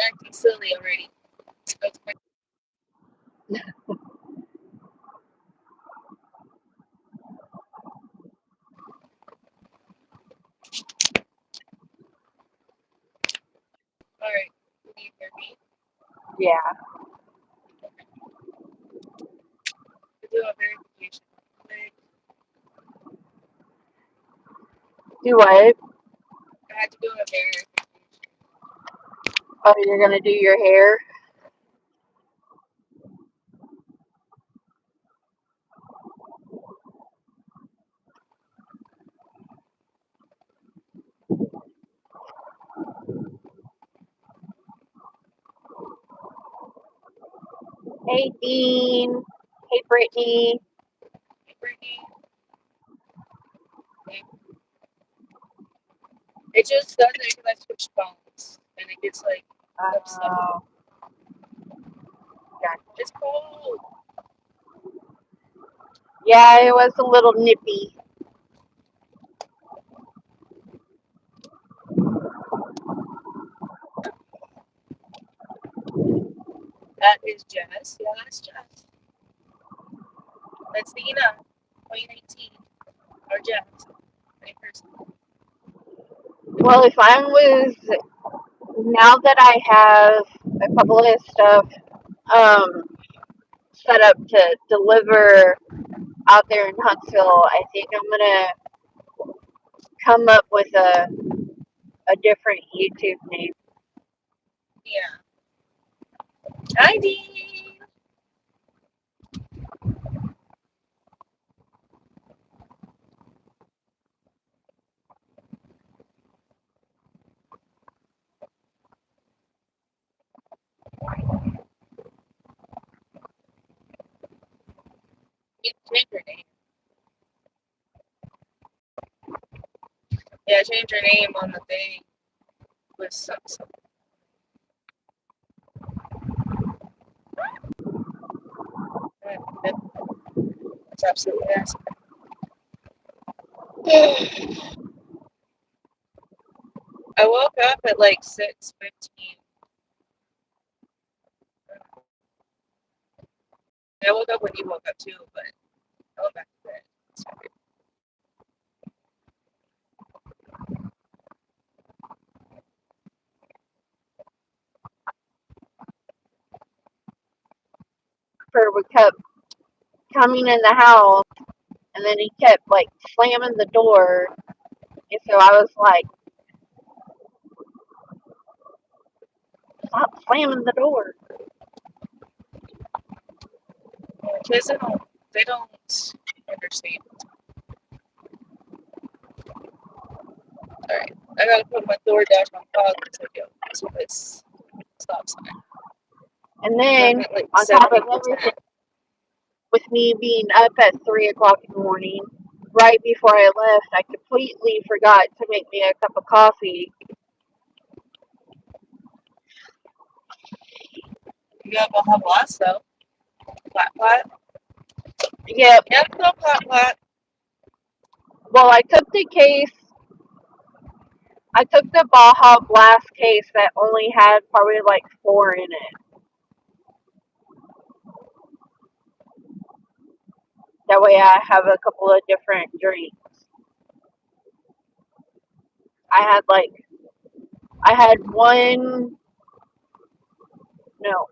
acting silly already. That's my, all right. Can you hear me? Yeah. To do a verification. Quick. Do what? I had to do a verification. Oh, you're gonna do your hair? 18. Hey, Brittany. Hey, Brittany. Okay. It just does it because I switched phones and it gets like mixed up. Oh, gotcha. It's cold. Yeah, it was a little nippy. That is Jess. Yeah, that's Jess. That's Dina. 2019. Or Jess. Same person. Well, if I was now that I have a couple of stuff um set up to deliver out there in Huntsville, I think I'm gonna come up with a different YouTube name. Yeah. Hi, Dean. You change your name. Yeah, change your name on the thing with some. That's absolutely awesome. I woke up at like 6:15. I woke up when you woke up too, but I went back to bed. We kept coming in the house, and then he kept like slamming the door, and so I was like, "Stop slamming the door!" Kids they don't understand. All right, I gotta put my DoorDash on pause until so this stop sign. And I'm then at like on top of 70%. everything, with me being up at 3 o'clock in the morning, right before I left, I completely forgot to make me a cup of coffee. You have a hot glass though. Pot. Yep. Yeah, it's no pot. Well, I took the Baja Blast case that only had probably like 4 in it. That way I have a couple of different drinks. I had like, I had one, no,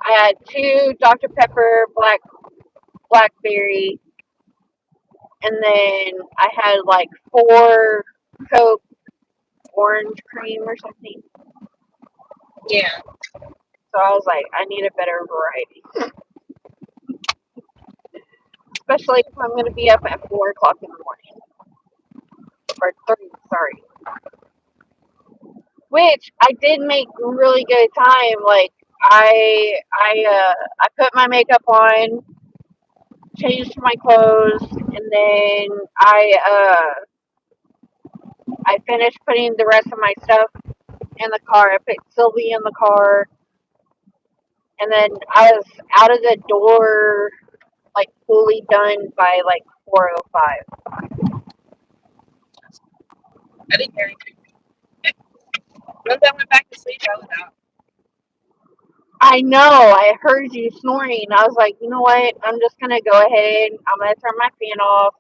I had 2 Dr. Pepper blackberry, and then I had like 4 Coke orange cream or something. Yeah. So I was like, I need a better variety. Especially if I'm going to be up at 4 o'clock in the morning. Or 3, sorry. Which I did make really good time. Like, I put my makeup on, changed my clothes, and then I finished putting the rest of my stuff in the car. I put Sylvie in the car, and then I was out of the door, like fully done by like 4:05. I didn't hear anything. Once I went back to sleep, I was out. I know. I heard you snoring. I was like, you know what? I'm just gonna go ahead. I'm gonna turn my fan off.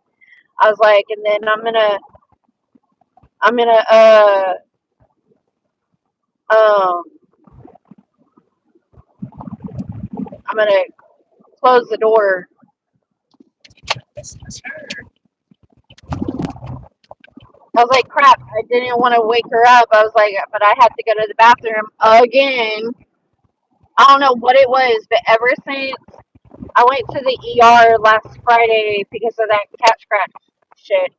I was like, and then I'm gonna um I'm gonna close the door. This is her. I was like, crap. I didn't want to wake her up. I was like, but I had to go to the bathroom again. I don't know what it was, but ever since I went to the ER last Friday because of that cat scratch shit,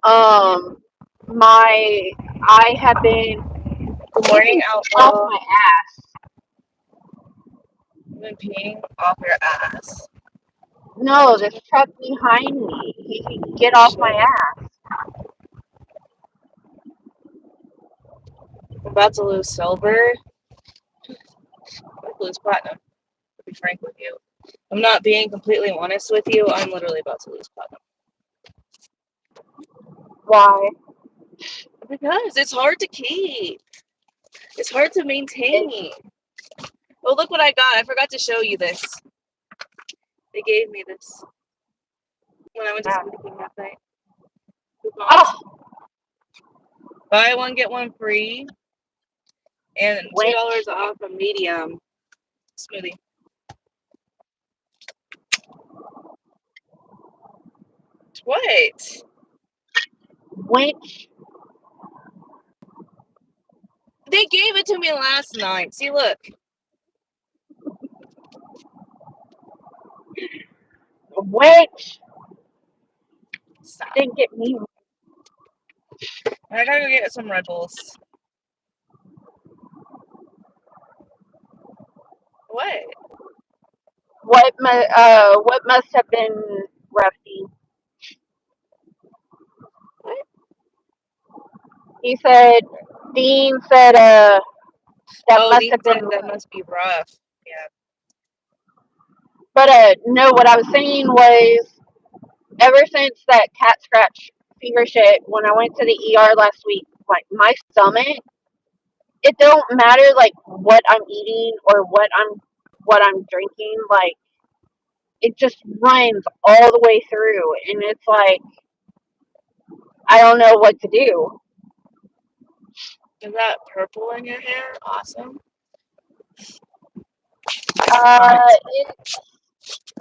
um, my I have been Good morning, peeing off Outlaw. my ass. You've been peeing off your ass. No, this truck behind me. He can get off my Shit. ass. I'm about to lose silver. I'm lose platinum, to be frank with you. I'm not being completely honest with you. I'm literally about to lose platinum. Why? Because it's hard to keep. It's hard to It, maintain. Oh, look what I got. I forgot to show you this. They gave me this when I went to Smoothie King that night. Coupons. oh, Buy one, get one free. And $2 winch, off a medium smoothie. What? winch, They gave it to me last night. See, look. winch. Stop. Didn't get me. I gotta go get some Red Bulls. What? What must have been Rusty? What? He said, Dean said, that Oh, must Dean have been said rough. that must be rough. Yeah. But, no, what I was saying was, ever since that cat scratch fever shit, when I went to the ER last week, like, my stomach, it don't matter, like, what I'm eating or what I'm drinking, like, it just runs all the way through, and it's like, I don't know what to do. Is that purple in your hair? Awesome. Comment. It's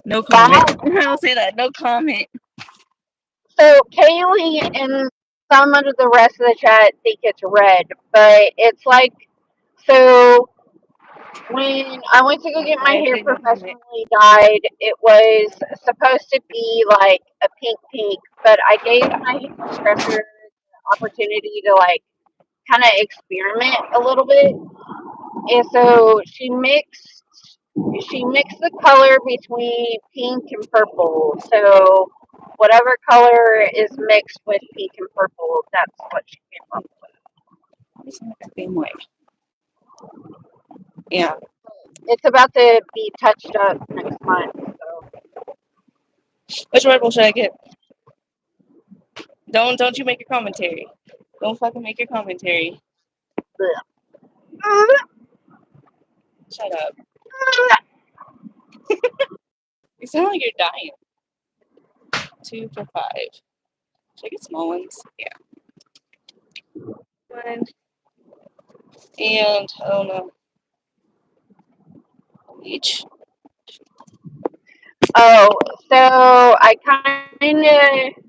No comment. that. I'll say that. No comment. So Kaylee and some of the rest of the chat think it's red, but it's like, so when I went to go get my I hair say no comment. professionally dyed, it was supposed to be like a pink, but I gave my hairdresser the opportunity to like kind of experiment a little bit, and so she mixed the color between pink and purple. So whatever color is mixed with pink and purple, that's what she came up It's not the same way. Yeah. with. It's about to be touched up next month. So Which Red Bull should I get? Don't you make your commentary. Don't fucking make your commentary. Shut up. You sound like you're dying. 2 for 5. Should I get small ones? Yeah. One. And I don't know. Each. oh, so I kind of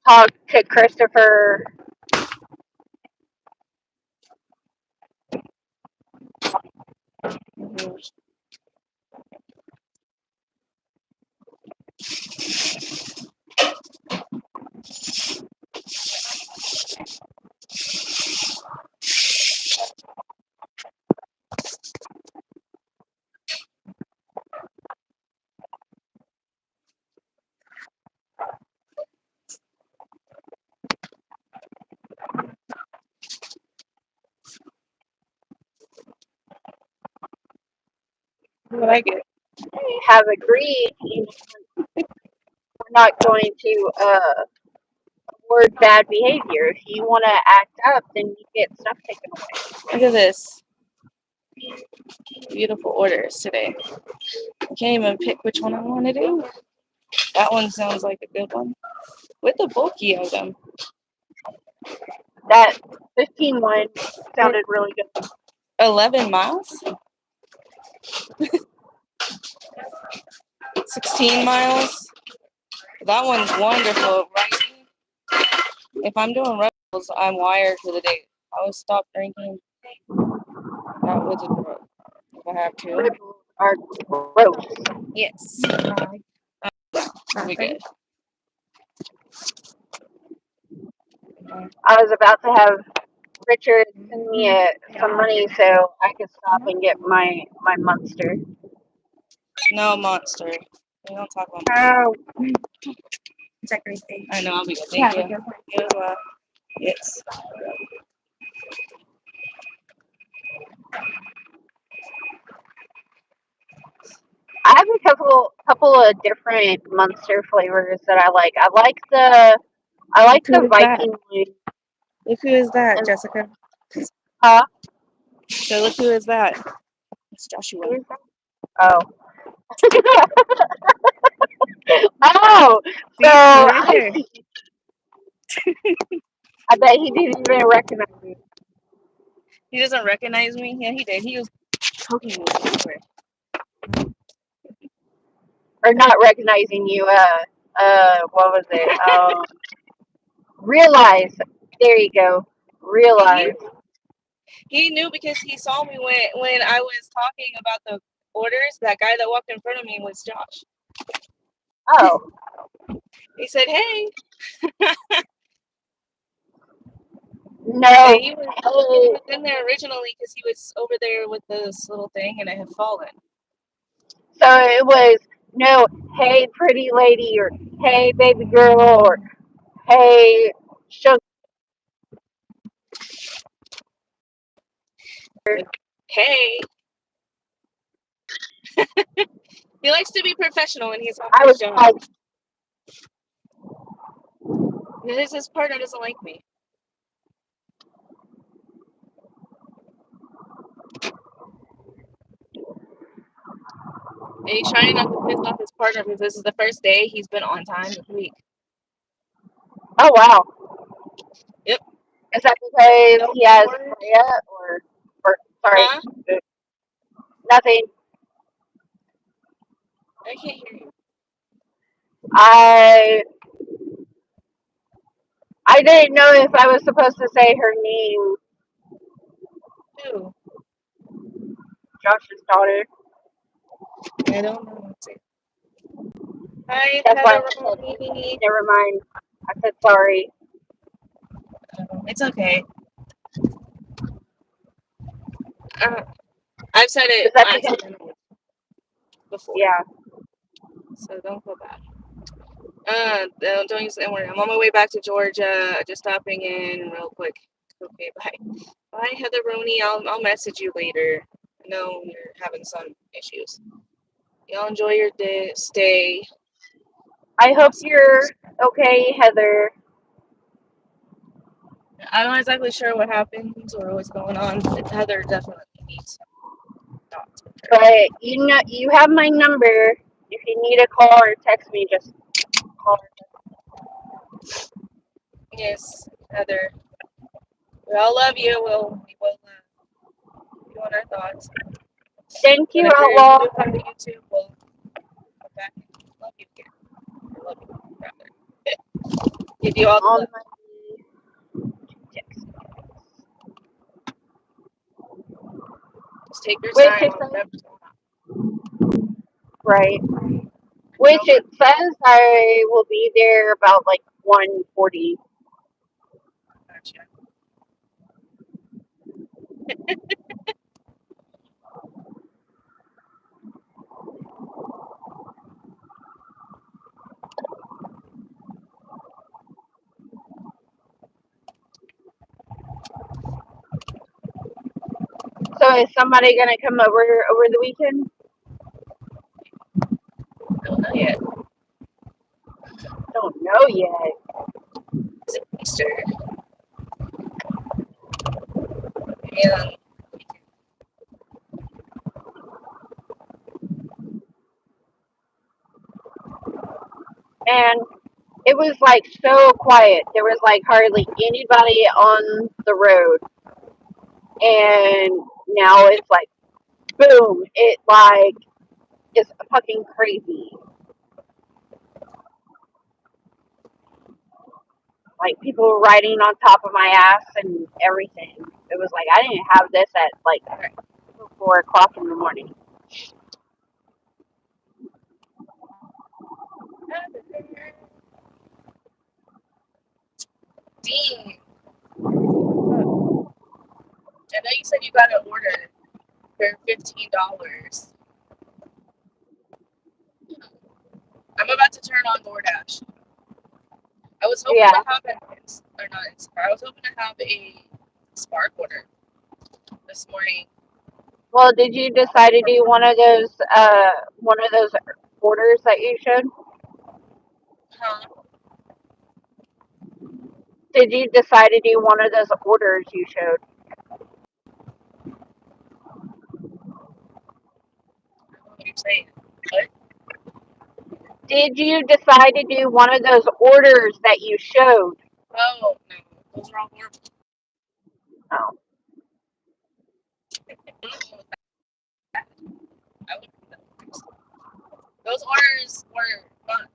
talked to Christopher. Mm-hmm. What I get? Have agreed we're not going to award bad behavior. If you want to act up, then you get stuff taken away. Look at this. Beautiful orders today. I can't even pick which one I want to do. That one sounds like a good one. With the bulky item. That 15 one sounded really good. 11 miles? 16 miles? That one's wonderful, right? If I'm doing rebels, I'm wired for the day. I would stop drinking. That was a drug. If I have to. Ripples are gross. Yes. We good. I was about to have Richard send me some money so I could stop and get my Monster. No monster. We don't talk about monster. Oh, Check receipt. I know, I'll be good. Thank you. Good. You, yes. I have a couple of different Monster flavors that I like. I like the Who is that? Viking one. Look who is that, And- Jessica. Huh? So look who is that. It's Joshua. Who is that? Oh. Oh, See, so right there. I bet he didn't even recognize me. He doesn't recognize me? Yeah, he did. He was poking me everywhere. Or not recognizing you. What was it? Realize. There you go. Realize. He knew because he saw me when I was talking about the orders. That guy that walked in front of me was Josh. Oh. He said, "Hey." No. He was in there originally because he was over there with this little thing and it had fallen. So it was no, hey pretty lady, or hey baby girl, or hey sugar. Hey. He likes to be professional when he's on I his was job. like, His partner doesn't like me. And he's trying not to piss off his partner because this is the first day he's been on time this week. oh wow. Yep. Is that because No he has more. Freya, or sorry, Huh? nothing. I can't hear you. I didn't know if I was supposed to say her name, Who? Josh's daughter. I don't know. Let's see. Hi, That's why I Heather said, Ramoni. never mind. I said sorry. It's okay. I've said Is it that because? accidentally before, Yeah. so don't feel bad. Don't use the N word. I'm on my way back to Georgia. Just stopping in real quick. Okay, bye. Bye, Heather Rooney. I'll message you later. I know you're having some issues. Y'all enjoy your stay. I hope you're okay, Heather. I'm not exactly sure what happens or what's going on, but Heather definitely needs thoughts with her. But you have my number. If you need a call or text me, just call. Yes, Heather. We all love you. We will be on our thoughts. Thank you, Whenever you Outlaw. do come to YouTube, we'll come back and love you again. I love you, rather. Give you all the On love. my text. Just take your Which time it on says, whatever's going on. right. Which it says I will be there about like 1:40. Gotcha. So is somebody gonna come over the weekend? Don't know yet. Don't know yet. Is it Easter? Yeah. and it was like so quiet. There was like hardly anybody on the road, and now it's like boom! It like is fucking crazy. Like people were riding on top of my ass and everything. It was like I didn't have this at like 4 o'clock in the morning. Dean, I know you said you got an order for $15. I'm about to turn on DoorDash. I was hoping Yeah. to have or not Inspire. I was hoping to have a Spark order this morning. Well, did you decide to do one of those orders that you showed? Huh? Did you decide to do one of those orders you showed? I don't know what you're saying. What? Did you decide to do one of those orders that you showed? Oh, no. Those are all horrible. Oh, I would do those. Those orders were not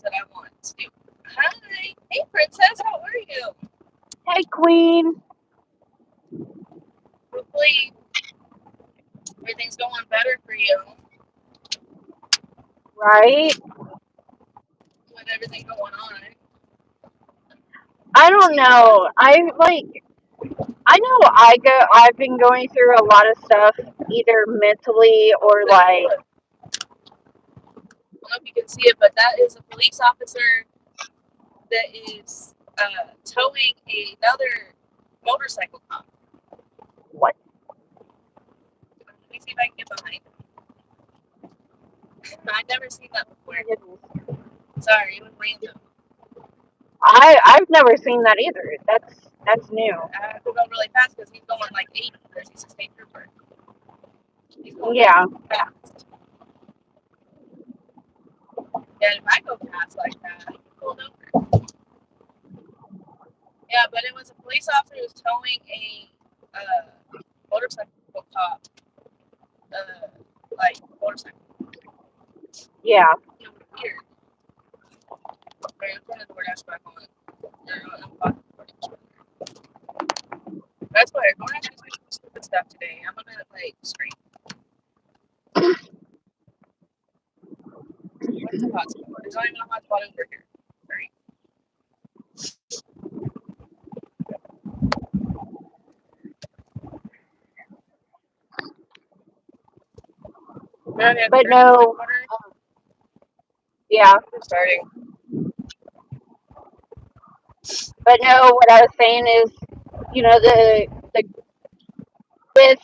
that I want to do. Hi. Hey, Princess. How are you? hey, Queen. Hopefully everything's going better for you Right? with everything going on. I don't know. I know I've been going through a lot of stuff, either mentally or like, I don't know if you can see it, but that is a police officer that is towing another motorcycle cop. what? Let me see if I can get behind him. I've never seen that before. Sorry, it was random. I've never seen that either. That's new. I have to go really fast because he's going like 80 because he's a state trooper. He's going Yeah. fast. And if I go fast like that, I can pull over. Yeah, but it was a police officer who was towing a motorcycle cop, like motorcycle. Yeah. It was weird. Right, I'm trying to DoorDash back on. That's why DoorDash is doing stupid stuff today. I'm gonna like scream. What's a hotspot? There's not even a hotspot over here. Sorry. But no, yeah. We're starting. But no, what I was saying is, you know, the this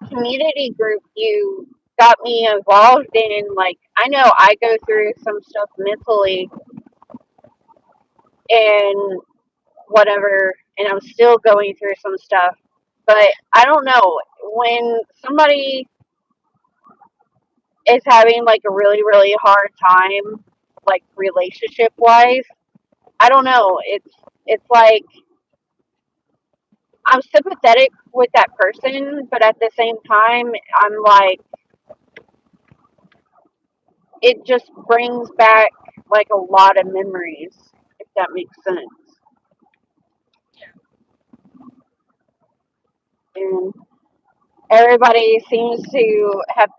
community group you got me involved in, like I know I go through some stuff mentally and whatever, and I'm still going through some stuff. But I don't know, when somebody is having like a really, really hard time, like relationship wise, I don't know. It's like I'm sympathetic with that person, but at the same time, I'm like, it just brings back like a lot of memories, if that makes sense. And everybody seems to have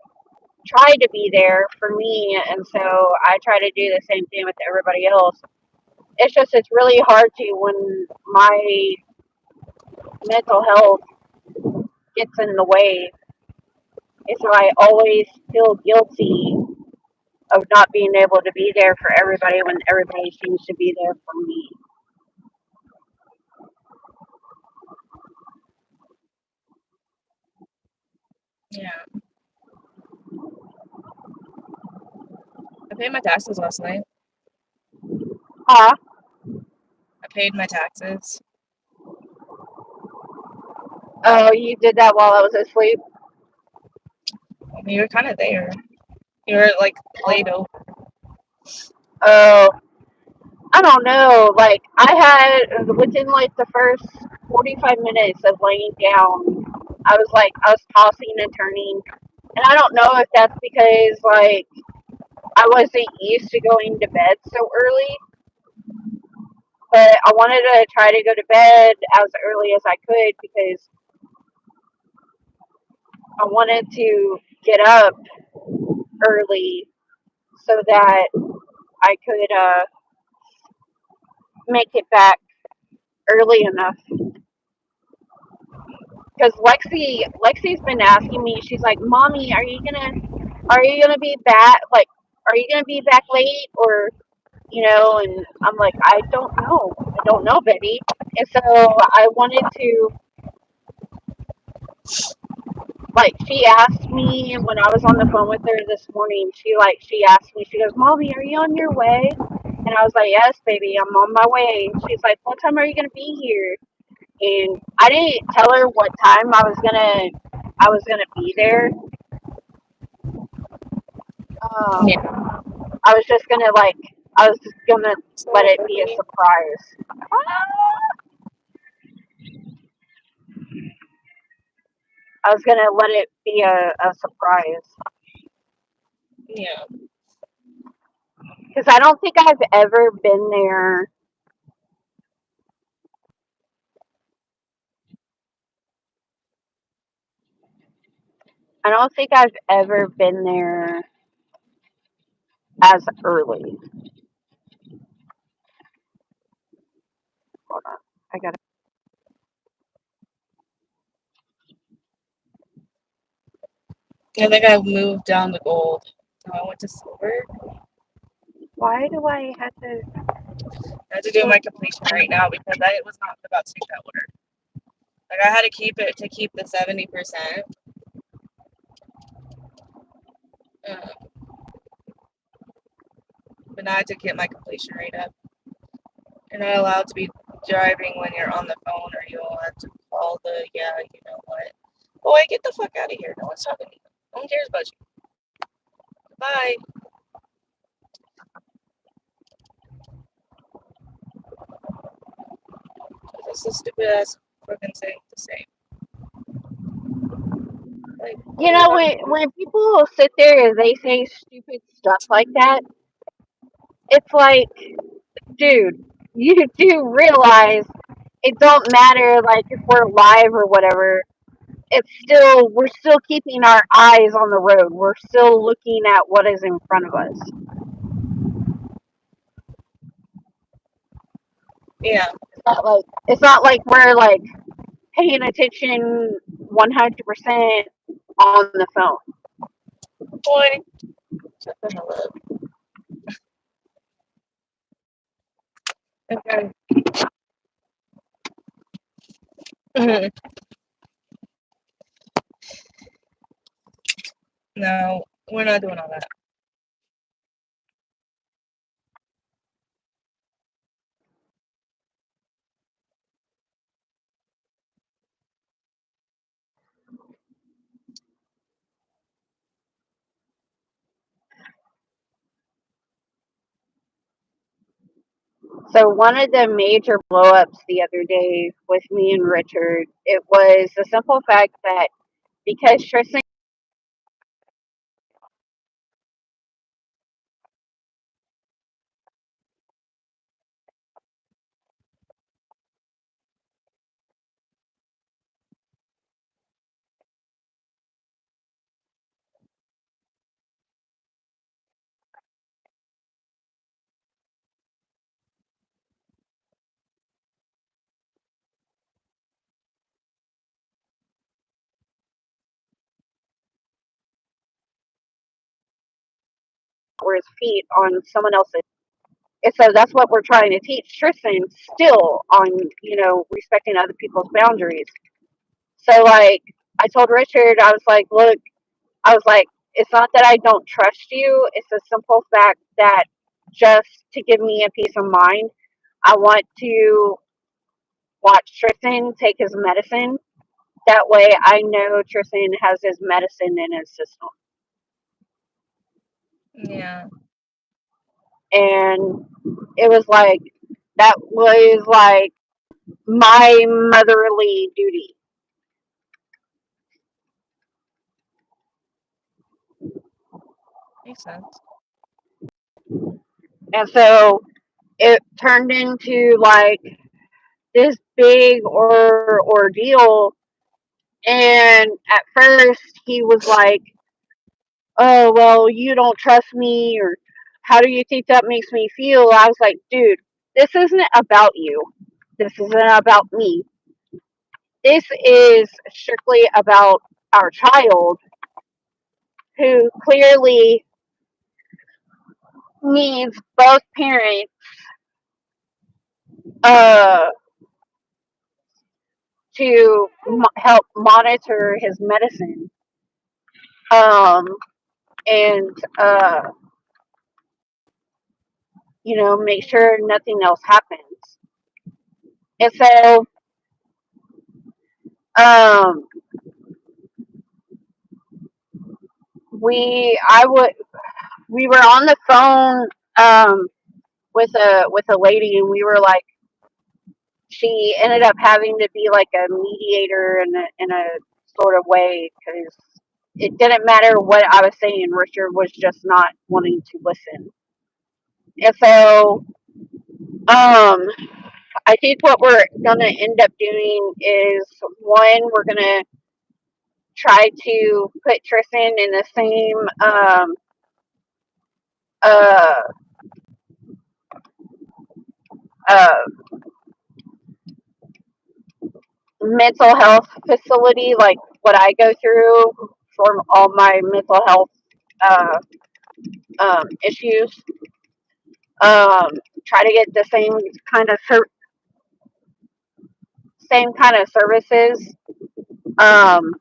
tried to be there for me, and so I try to do the same thing with everybody else. It's just, it's really hard to when my mental health gets in the way. And so I always feel guilty of not being able to be there for everybody when everybody seems to be there for me. Yeah. I paid my taxes last night. Huh? I paid my taxes. Oh, you did that while I was asleep? You were kind of there. You were like laid over. Oh, I don't know. Like I had within like the first 45 minutes of laying down, I was tossing and turning, and I don't know if that's because like I wasn't used to going to bed so early, but I wanted to try to go to bed as early as I could because I wanted to get up early so that I could make it back early enough. Because Lexi's been asking me. She's like, "Mommy, are you gonna be back? Like, are you gonna be back late or you know?" And I'm like, I don't know, Betty. And so I wanted to like she asked me when I was on the phone with her this morning. She asked me. She goes, "Mommy, are you on your way?" And I was like, "Yes, baby, I'm on my way." She's like, "What time are you gonna be here?" And I didn't tell her what time I was gonna be there. Yeah. I was just gonna like I was just gonna let So it be a funny. surprise. I was gonna let it be a surprise Yeah. because I don't think I've ever been there. I don't think I've ever been there as early. Hold on, I gotta. I think I moved down to gold. So I went to silver. Why do I have to I have to do go my to completion right now because I was not about to take that order. Like I had to keep it to keep the 70%. Uh, but now I had to get my completion rate up. You're not allowed to be driving when you're on the phone, or you'll have to call the you know what. Boy, get the fuck out of here. No one's talking to you. No one cares about you. Bye. That's a stupid ass fucking thing to say. Like, what You are you know, talking about? when people sit there and they say stupid stuff like that, it's like, dude, you do realize it don't matter like if we're live or whatever. It's still we're still keeping our eyes on the road. We're still looking at what is in front of us. Yeah. It's not like we're like paying attention 100% on the phone. Boy, shut the hell up. Okay. No, we're not doing all that. So one of the major blowups the other day with me and Richard, it was the simple fact that because Tristan were his feet on someone else's. And so that's what we're trying to teach Tristan still on, respecting other people's boundaries. So like I told Richard, I was like, look, I was like, it's not that I don't trust you. It's a simple fact that just to give me a peace of mind, I want to watch Tristan take his medicine. That way I know Tristan has his medicine in his system. Yeah. And it was like, that was like my motherly duty. Makes sense. And so it turned into like this big ordeal. And at first he was like, "Oh, well, you don't trust me, or how do you think that makes me feel?" I was like, "Dude, this isn't about you. This isn't about me. This is strictly about our child, who clearly needs both parents uh, to help monitor his medicine, um, and make sure nothing else happens." And so um, we I would we were on the phone with a lady, and we were like, she ended up having to be like a mediator in a sort of way, because it didn't matter what I was saying. Richard was just not wanting to listen. And so um, I think what we're gonna end up doing is, one, we're gonna try to put Tristan in the same uh, uh, mental health facility, like what I go through for all my mental health uh, issues. Um, Try to get the kind of same kind of services. Um,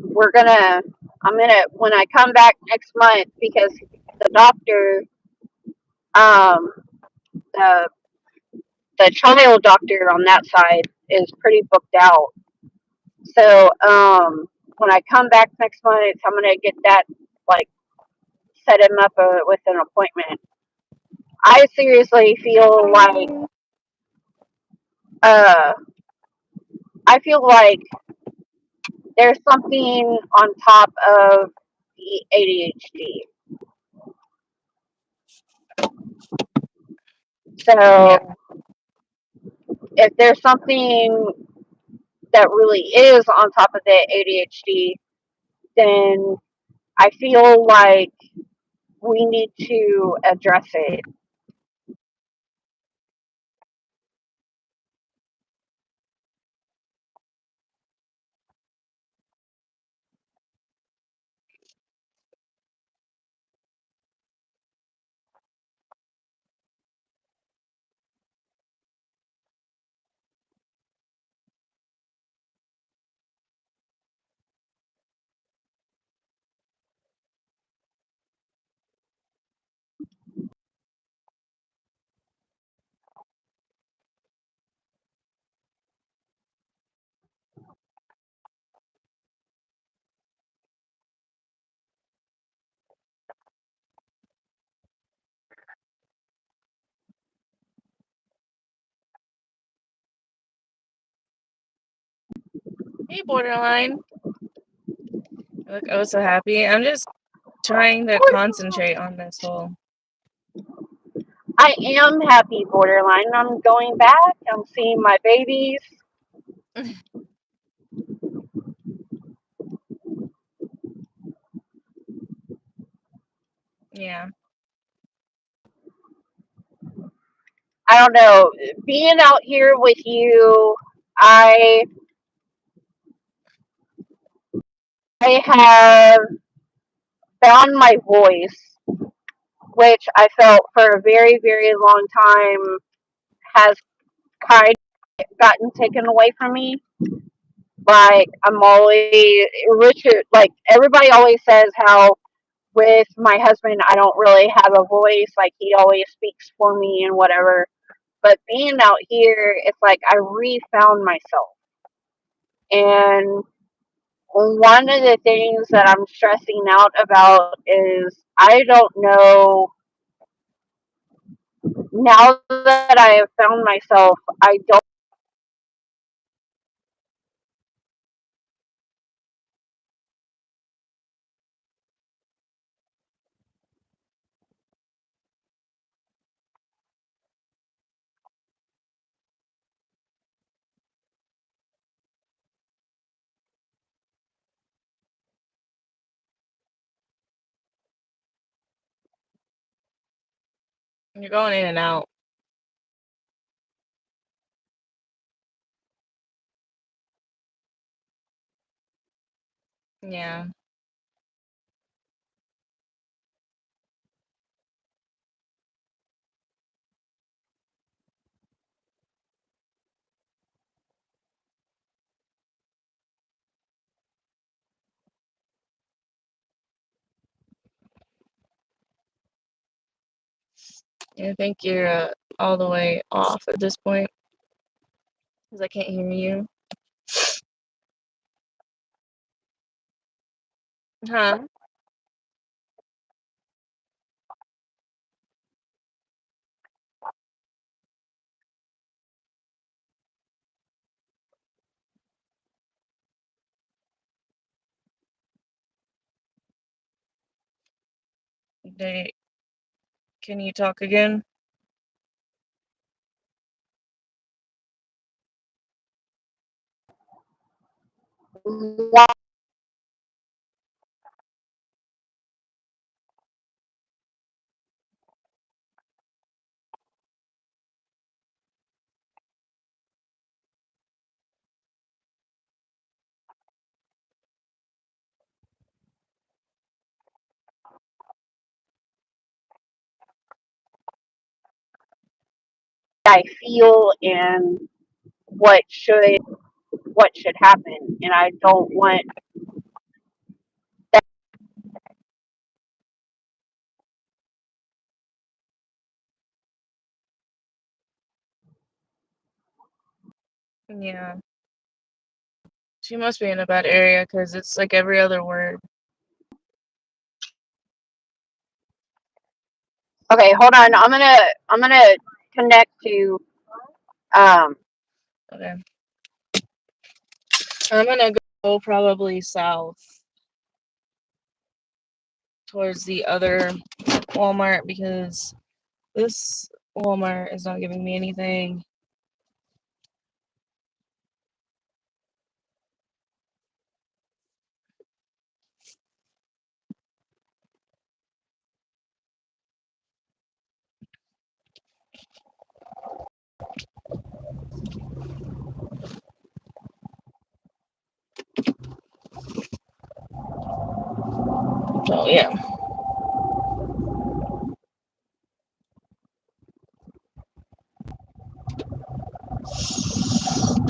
we're gonna I'm gonna when I come back next month, because the doctor, um, the the child doctor on that side is pretty booked out. So when I come back next month, I'm gonna get that, like, set him up with an appointment. I seriously feel like Fine. uh, I feel like there's something on top of the ADHD. Yeah. So if there's something that really is on top of the ADHD, then I feel like we need to address it. Hey, borderline. You look oh so happy. I'm just trying to concentrate on this whole. I am happy, borderline. I'm going back. I'm seeing my babies. Yeah. I don't know. Being out here with you, I I have found my voice, which I felt for a very, very long time has kind of gotten taken away from me. Like, I'm always Richard. Like, everybody always says how with my husband I don't really have a voice. Like, he always speaks for me and whatever. But being out here, it's like I refound myself. And one of the things that I'm stressing out about is I don't know now that I have found myself, I don't. You're going in and out. Yeah. I think you're all the way off at this point because I can't hear you. Huh? They, can you talk again? I feel and what should what should happen, and I don't want that. Yeah. She must be in a bad area because it's like every other word. Okay, hold on. I'm gonna connect to um. Okay. I'm gonna go probably south towards the other Walmart because this Walmart is not giving me anything. So yeah.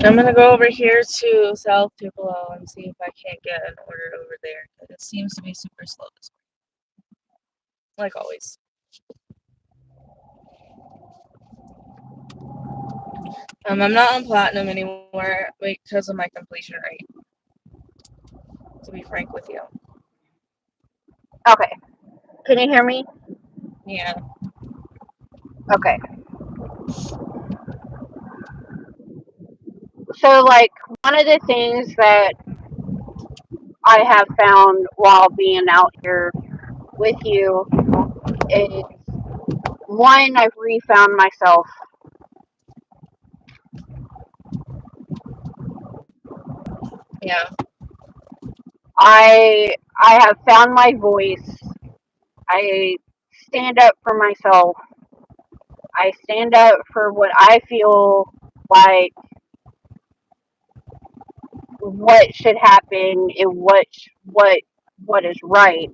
I'm gonna go over here to South Tupelo and see if I can't get an order over there. It seems to be super slow this morning, like always. I'm not on platinum anymore because of my completion rate. To be frank with you. Okay, can you hear me? Yeah. Okay. So, like, one of the things that I have found while being out here with you is one, I've refound myself. Yeah. I have found my voice. I stand up for myself. I stand up for what I feel like what should happen and what is right.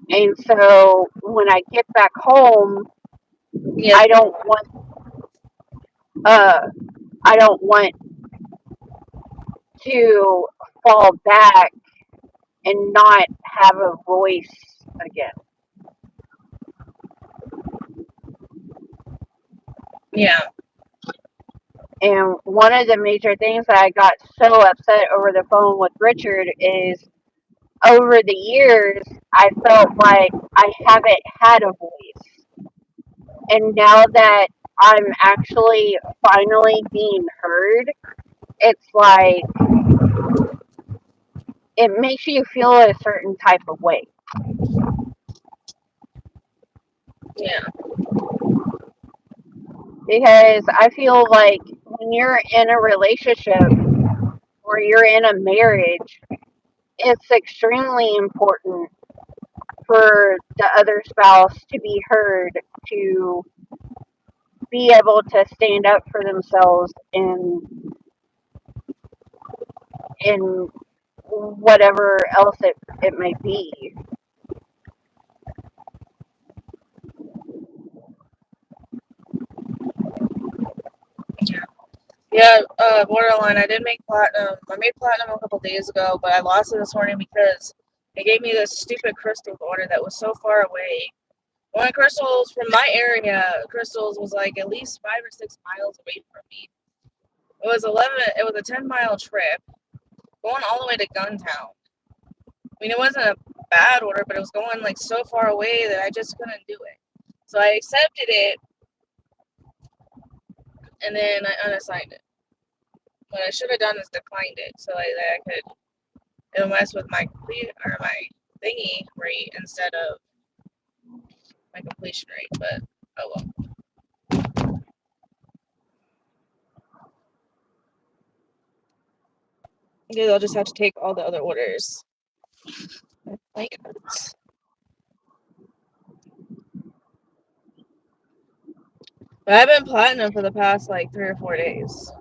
And so when I get back home, Yep. I don't want uh I don't want to fall back and not have a voice again. Yeah. And one of the major things that I got so upset over the phone with Richard is over the years I felt like I haven't had a voice. And now that I'm actually finally being heard, it's like it makes you feel a certain type of way. Yeah. Because I feel like when you're in a relationship or you're in a marriage, it's extremely important for the other spouse to be heard, to be able to stand up for themselves in whatever else it may be. Yeah, borderline. I did make platinum. I made platinum a couple days ago, but I lost it this morning because they gave me this stupid crystals order that was so far away. One crystals from my area, crystals was like at least 5 or 6 miles away from me. It was 11. It was a 10-mile trip going all the way to Guntown. I mean, it wasn't a bad order, but it was going like so far away that I just couldn't do it. So I accepted it, and then I unassigned it. What I should have done is declined it, so that I could it'll mess with my complete or my thingy rate instead of my completion rate. But oh well. Yeah, I'll just have to take all the other orders. Like, but I've been platinum for the past like 3 or 4 days,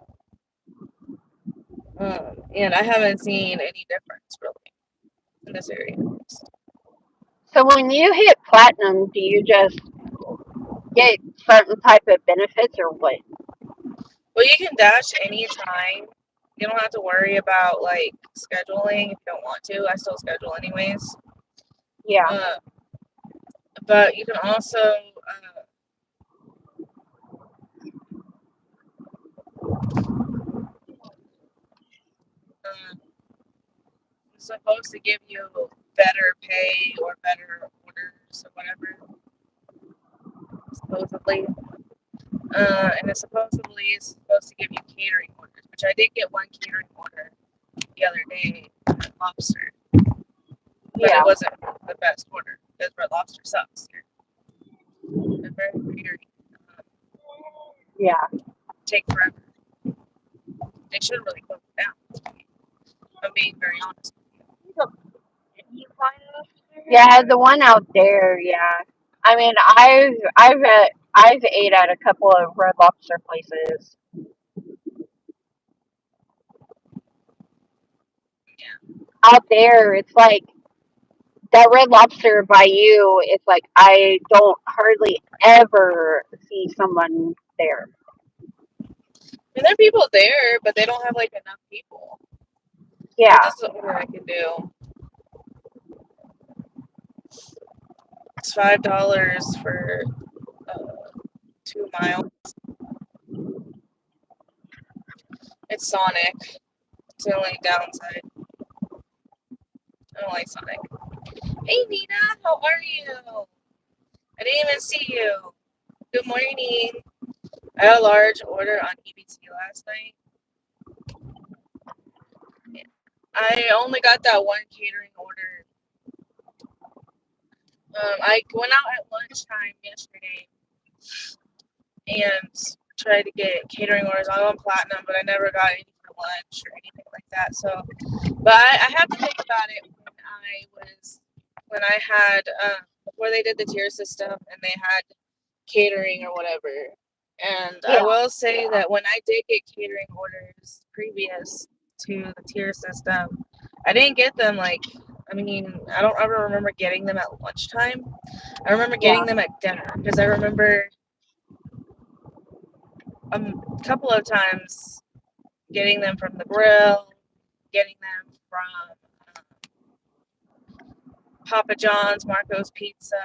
and I haven't seen any difference really in this area. So when you hit platinum, do you just get certain type of benefits or what? Well, you can dash anytime. You don't have to worry about like scheduling if you don't want to. I still schedule anyways. Yeah, Uh, but you can also uh, it's supposed to give you better pay or better orders or whatever, supposedly. And it supposedly is supposed to give you catering orders, which I did get one catering order the other day at Lobster, but it yeah, wasn't the best order because Red Lobster sucks. They're very weird. Um, yeah. take forever. They should really close it down. I'm being very honest Yeah, the one out there, yeah. I mean, I've ate at a couple of Red Lobster places. Out there, it's like that Red Lobster by you. It's like I don't hardly ever see someone there. And there are people there, but they don't have like enough people. Like Yeah, this is an order I can do. It's $5 for 2 miles. It's Sonic. It's the only downside. I don't like Sonic. Hey Nina, how are you? I didn't even see you. Good morning. I had a large order on EBT last night. I only got that one catering order. I went out at lunchtime yesterday and tried to get catering orders. I'm on platinum, but I never got any for lunch or anything like that. So, but I have to think about it when I had before they did the tier system and they had catering or whatever. And I yeah, will say that when I did get catering orders previous to the tier system, I didn't get them like, I mean, I don't ever remember getting them at lunchtime. I remember yeah, getting them at dinner because I remember a couple of times getting them from the grill, getting them from Papa John's, Marco's Pizza,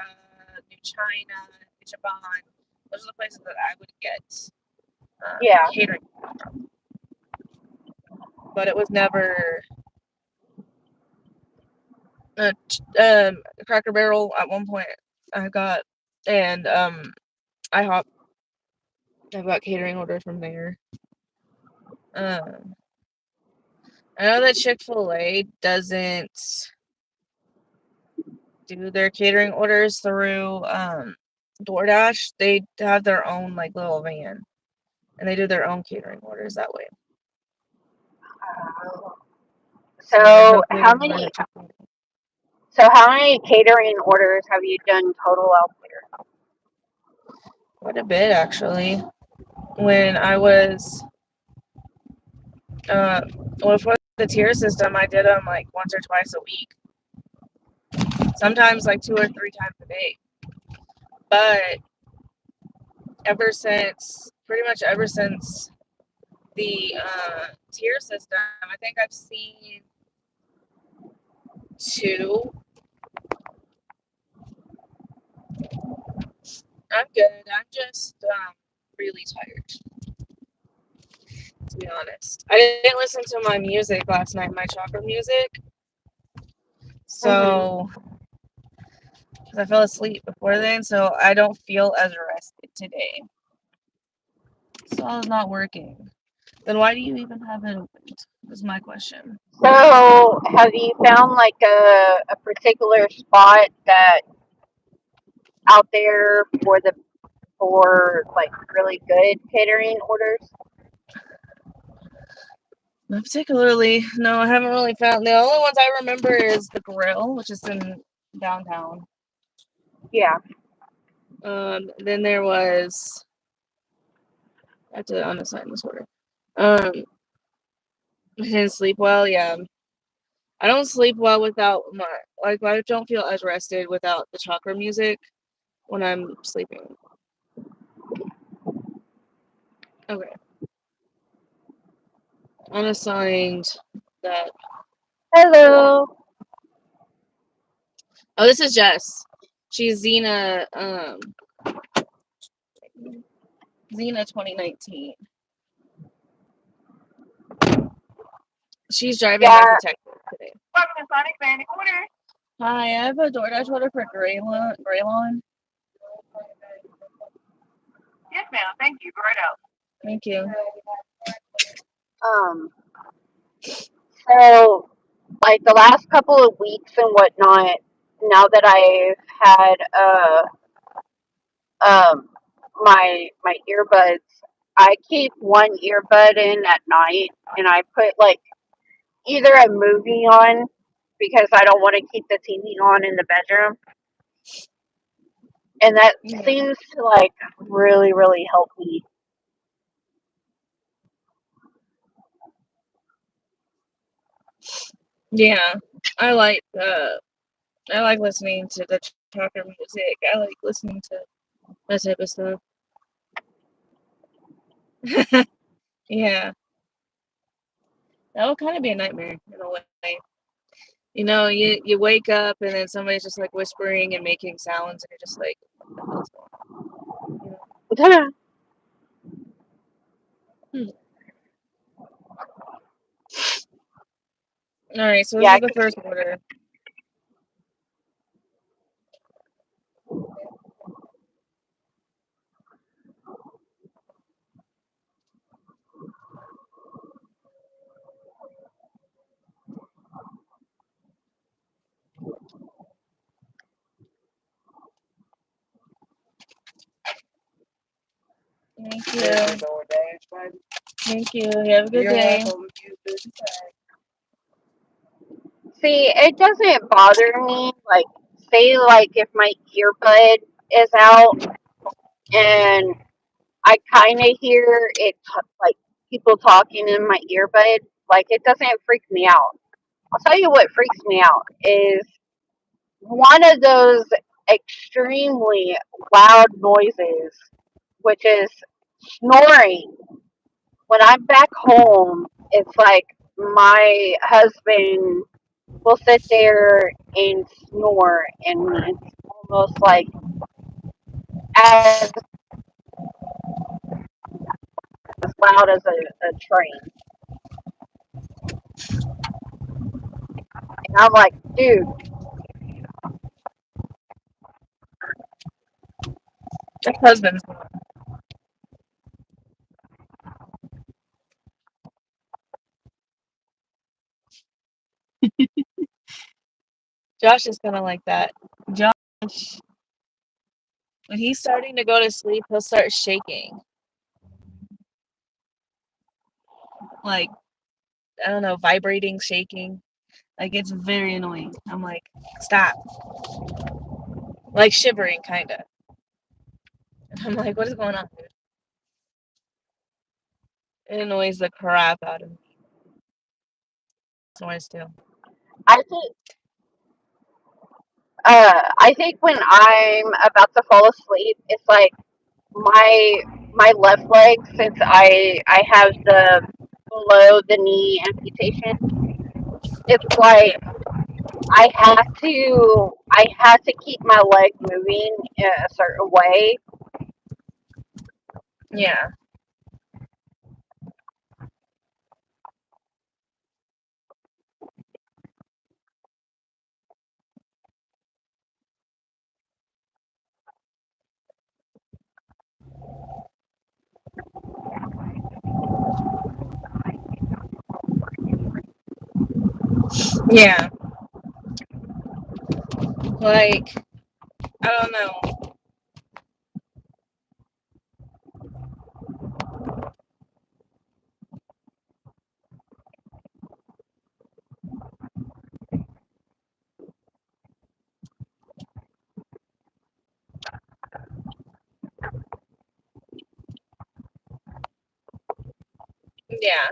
New China, Ichiban. Those are the places that I would get yeah, catering from. But it was never Cracker Barrel at one point I got, and IHOP. I've got catering orders from there. Um, I know that Chick-fil-A doesn't do their catering orders through DoorDash. They have their own like little van, and they do their own catering orders that way. So there's no So how catering orders many at Chick-fil-A. so how many catering orders have you done total out there? Quite a bit actually. When I was uh, well, for the tier system, I did them like once or twice a week. Sometimes like 2 or 3 times a day. But pretty much ever since the tier system, I think I've seen two. I'm good. I'm just really tired, to be honest. I didn't listen to my music last night, my chakra music. Mm-hmm. So, because I fell asleep before then, so I don't feel as rested today. So it's not working. Then why do you even have it opened? Is my question. So have you found like a particular spot that out there for like really good catering orders? Not particularly. No, I haven't really found. The only ones I remember is the Grill, which is in downtown. Yeah. Then there was. I have to unassign this order. I didn't sleep well. Yeah, I don't sleep well without my like. I don't feel as rested without the chakra music when I'm sleeping. Okay, unassigned that. Hello. Oh, this is Jess. She's Xena 2019. She's driving back to Yeah. Texas today. Welcome to Sonic Bandit Corner. Hi, I have a DoorDash order for Graylon. Yes, ma'am. Thank you. Go right out. Thank you. Um. So like the last couple of weeks and whatnot, now that I've had um my earbuds, I keep one earbud in at night and I put like either a movie on because I don't want to keep the TV on in the bedroom, and that seems to like really help me. Yeah, I like listening to the chakra music. I like listening to that type of stuff. Yeah, that would kind of be a nightmare in a way. You know, you wake up and then somebody's just like whispering and making sounds, and you're just like, what the hell's going on? Hmm. All right, so this Yeah, is the first order. Thank you. Thank you. You have a good day. see, it doesn't bother me. Like, say, like if my earbud is out and I kind of hear it, like people talking in my earbud. Like it doesn't freak me out. I'll tell you what freaks me out is one of those extremely loud noises, which is snoring. When I'm back home, it's like my husband will sit there and snore, and it's almost like as loud as a train. And I'm like, dude, Ex-husband's. Josh is kind of like that. Josh, when he's starting to go to sleep, he'll start shaking. Like, I don't know, vibrating, shaking. Like, it's very annoying. I'm like, stop. Like, shivering, kind of. I'm like, what is going on, dude? It annoys the crap out of me. Snores too. I think I think when I'm about to fall asleep, it's like my left leg, since I have the below the knee amputation, it's like I have to keep my leg moving in a certain way. Yeah. Yeah. Like, I don't know. Yeah.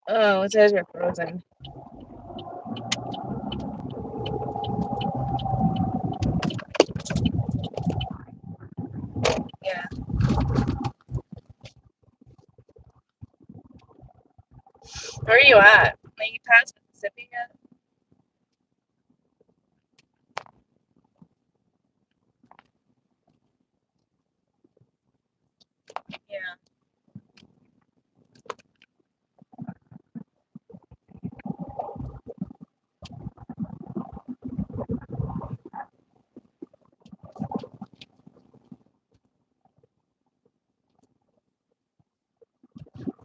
Oh, it says you're frozen. Yeah. Where are you at? Are you past Mississippi yet? Yeah.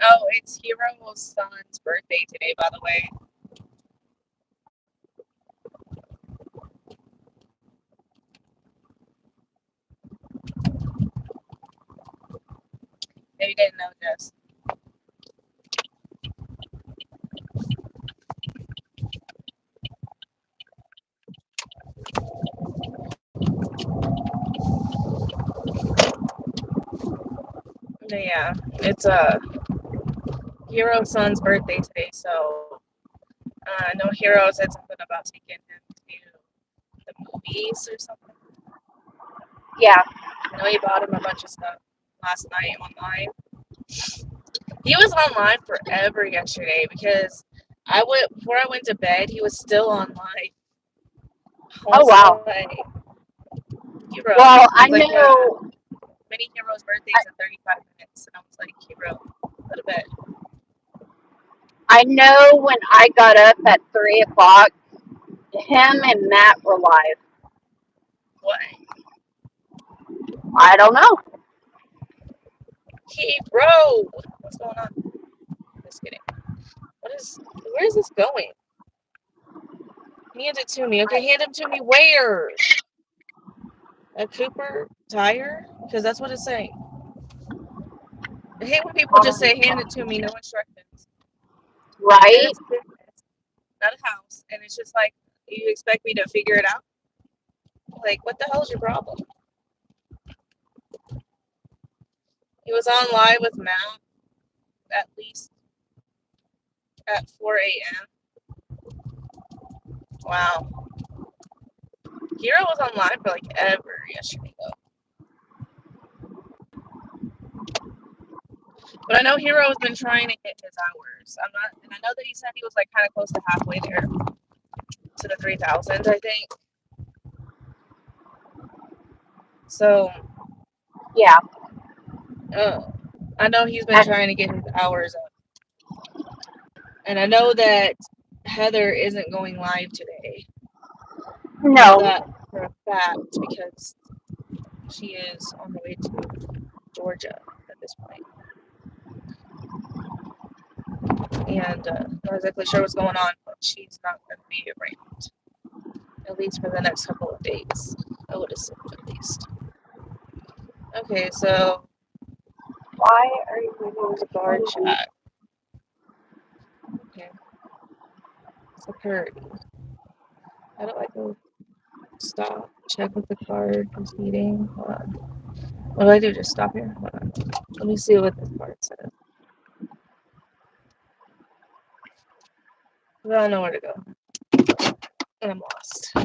Oh, it's Hero's son's birthday today, by the way. If you didn't know, Jess. Yeah. It's Hero's son's birthday today, so I know Hero said something about taking him to the movies or something. Yeah. I know he bought him a bunch of stuff last night online. He was online forever yesterday because I went before I went to bed. He was still online. I Oh was wow. like, Hero. Well, He's like, yeah, mini Hero's birthday's in 35 minutes, and I was like, Hero, go to bed. I know when I got up at 3 o'clock, him and Matt were live. What? I don't know. Hero, what's going on? Just kidding. Where is this going? Hand it to me. Okay, hand him to me. Where? A Cooper tire? Because that's what it's saying. I hate when people just say, hand it to me, no instructions. And Right? it's a business, not a house. And it's just like, you expect me to figure it out? Like, what the hell is your problem? He was on live with Matt at least at 4 a.m. Wow. Hero was on live for like ever yesterday, though. But I know Hero has been trying to get his hours. And I know that he said he was like kind of close to halfway there to the 3,000, I think. So, Yeah. uh, I know he's been And trying to get his hours up. And I know that Heather isn't going live today. I know no. that for a fact because She is on the way to Georgia at this point. And not exactly sure what's going on, but she's not going to be around. At least for the next couple of days. I would assume, at least. Okay, so Why are you there's a guard chat. Okay. Security. How do I go stop? Check with the guard proceeding. Hold on. What do I do? Just stop here? Hold on. Let me see what this part says. I don't know where to go. And I'm lost. Hi.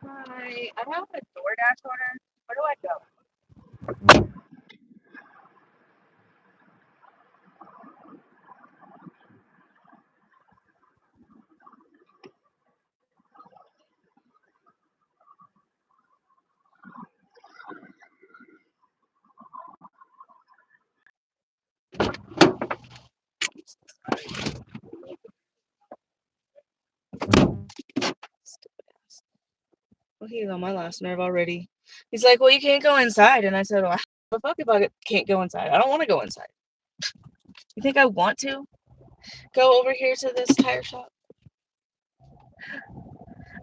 I have a DoorDash order. Where do I go? Stupid ass. Well, he's on my last nerve already. He's like, well, you can't go inside. And I said, well, how the fuck if I can't go inside? I don't want to go inside. You think I want to go over here to this tire shop?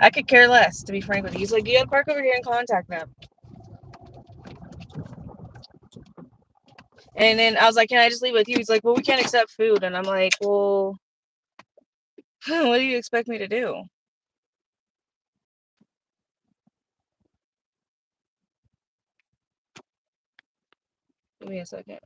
I could care less, to be frank with you. He's like, you gotta park over here and contact them. And then I was like, can I just leave with you? He's like, well, we can't accept food. And I'm like, well, what do you expect me to do? Give me a second.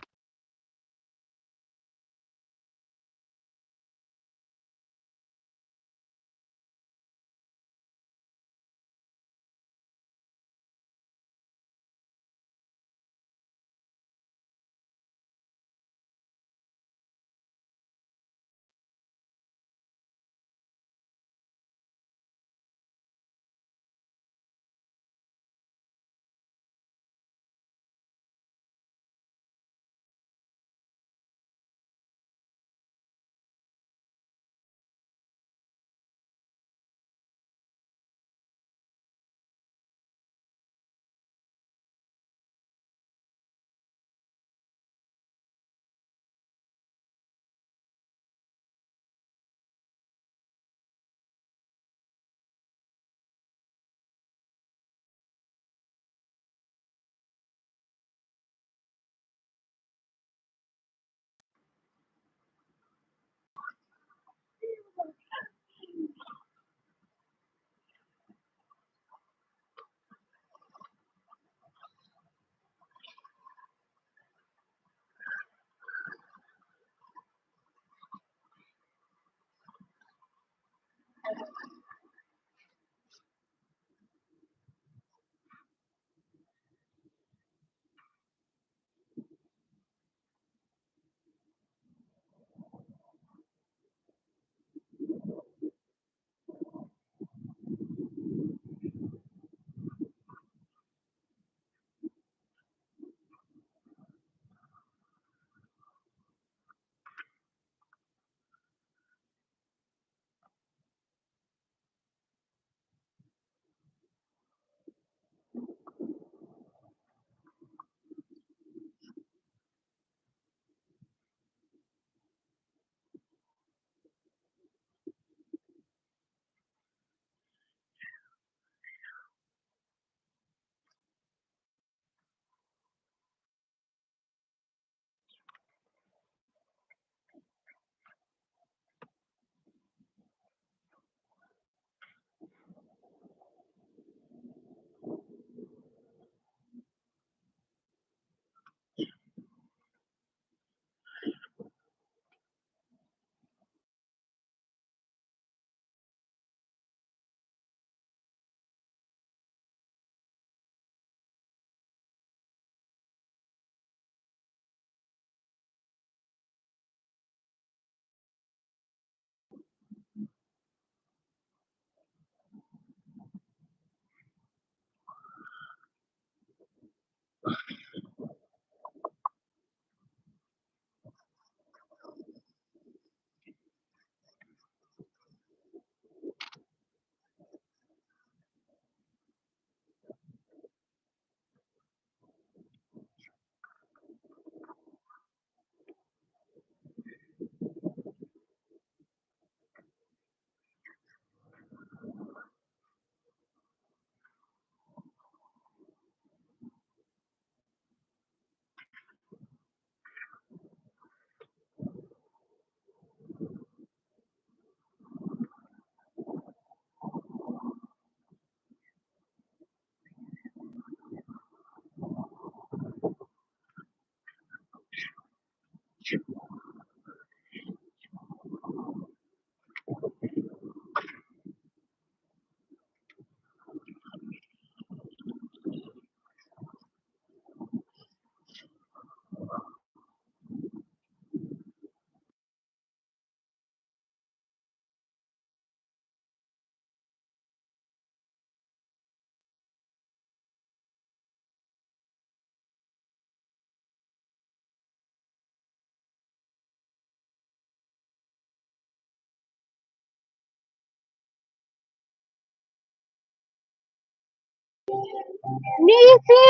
Niecy!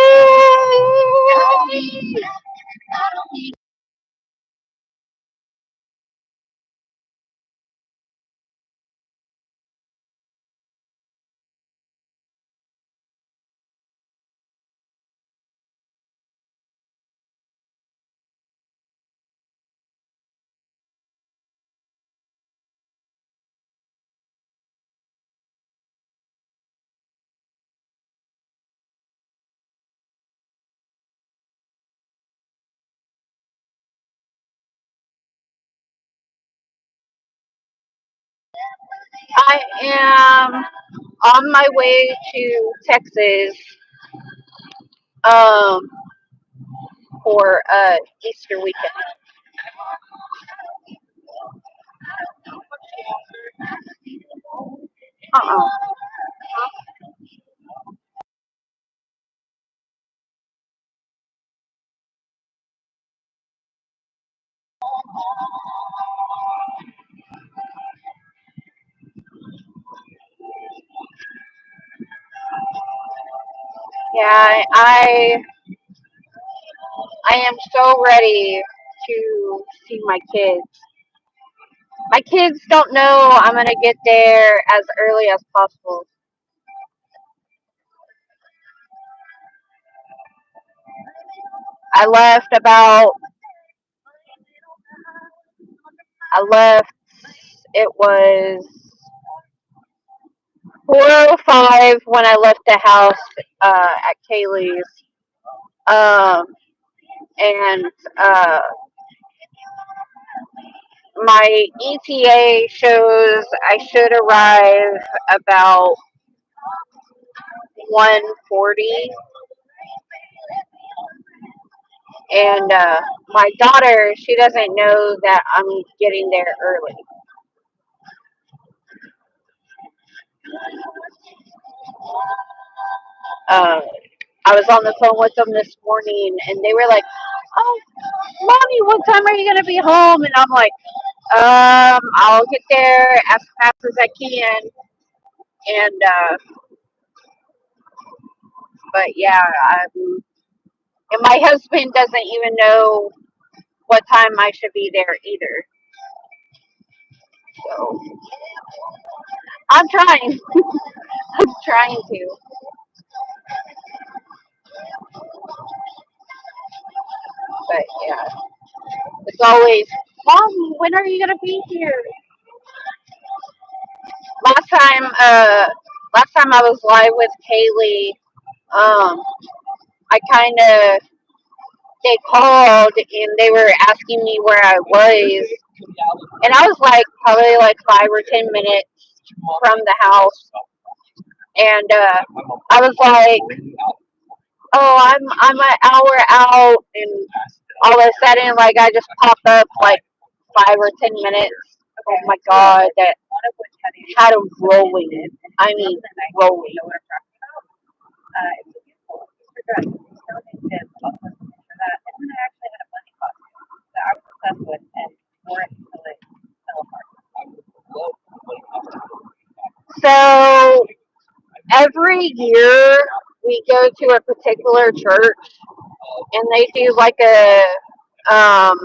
I am on my way to Texas um, for Easter weekend. Uh-uh. Yeah, I am so ready to see my kids. My kids don't know I'm gonna get there as early as possible. I left about I left it was 4:05 when I left the house at Kaylee's. Um and my ETA shows I should arrive about 1:40, and my daughter, she doesn't know that I'm getting there early. uh, I was on the phone with them this morning, and they were like, "Oh, mommy, what time are you gonna be home?" And I'm like, I'll get there as fast as I can." And but yeah, and my husband doesn't even know what time I should be there either. So I'm trying. I'm trying to. But yeah, it's always, "Mommy, when are you gonna be here?" Last time, last time I was live with Kaylee, I kind of, they called and they were asking me where I was, and I was like probably like 5 or 10 minutes from the house, and I was like, "Oh, I'm an hour out," and all of a sudden, like I just popped up like 5 or 10 minutes. Oh my god, that had them rolling. I mean, rolling. So every year we go to a particular church, and they do like um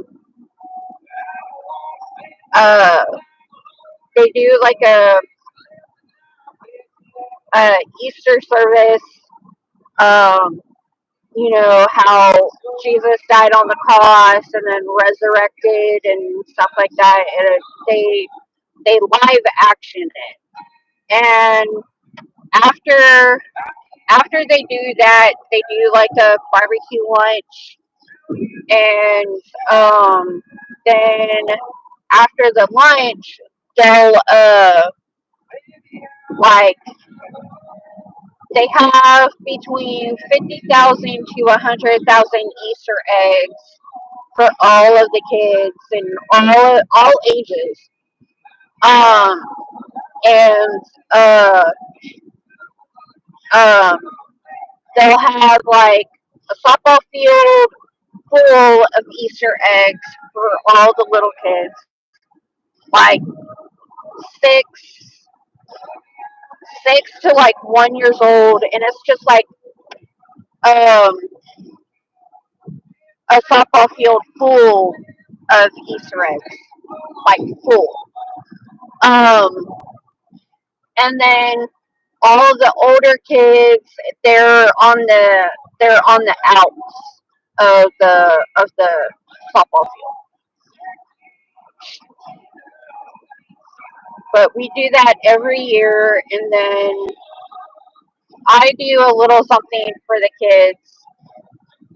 uh they do like a Easter service. Um, you know how Jesus died on the cross and then resurrected and stuff like that. And they live action it. And after after they do that, they do like a barbecue lunch, and then after the lunch, they'll like they have between 50,000 to 100,000 Easter eggs for all of the kids and all ages. Um, and um, they'll have like a softball field full of Easter eggs for all the little kids, like six six to like 1 years old, and it's just like um, a softball field full of Easter eggs, like full. Um, and then all of the older kids, they're on the they're on the outs of the softball field. But we do that every year, and then I do a little something for the kids,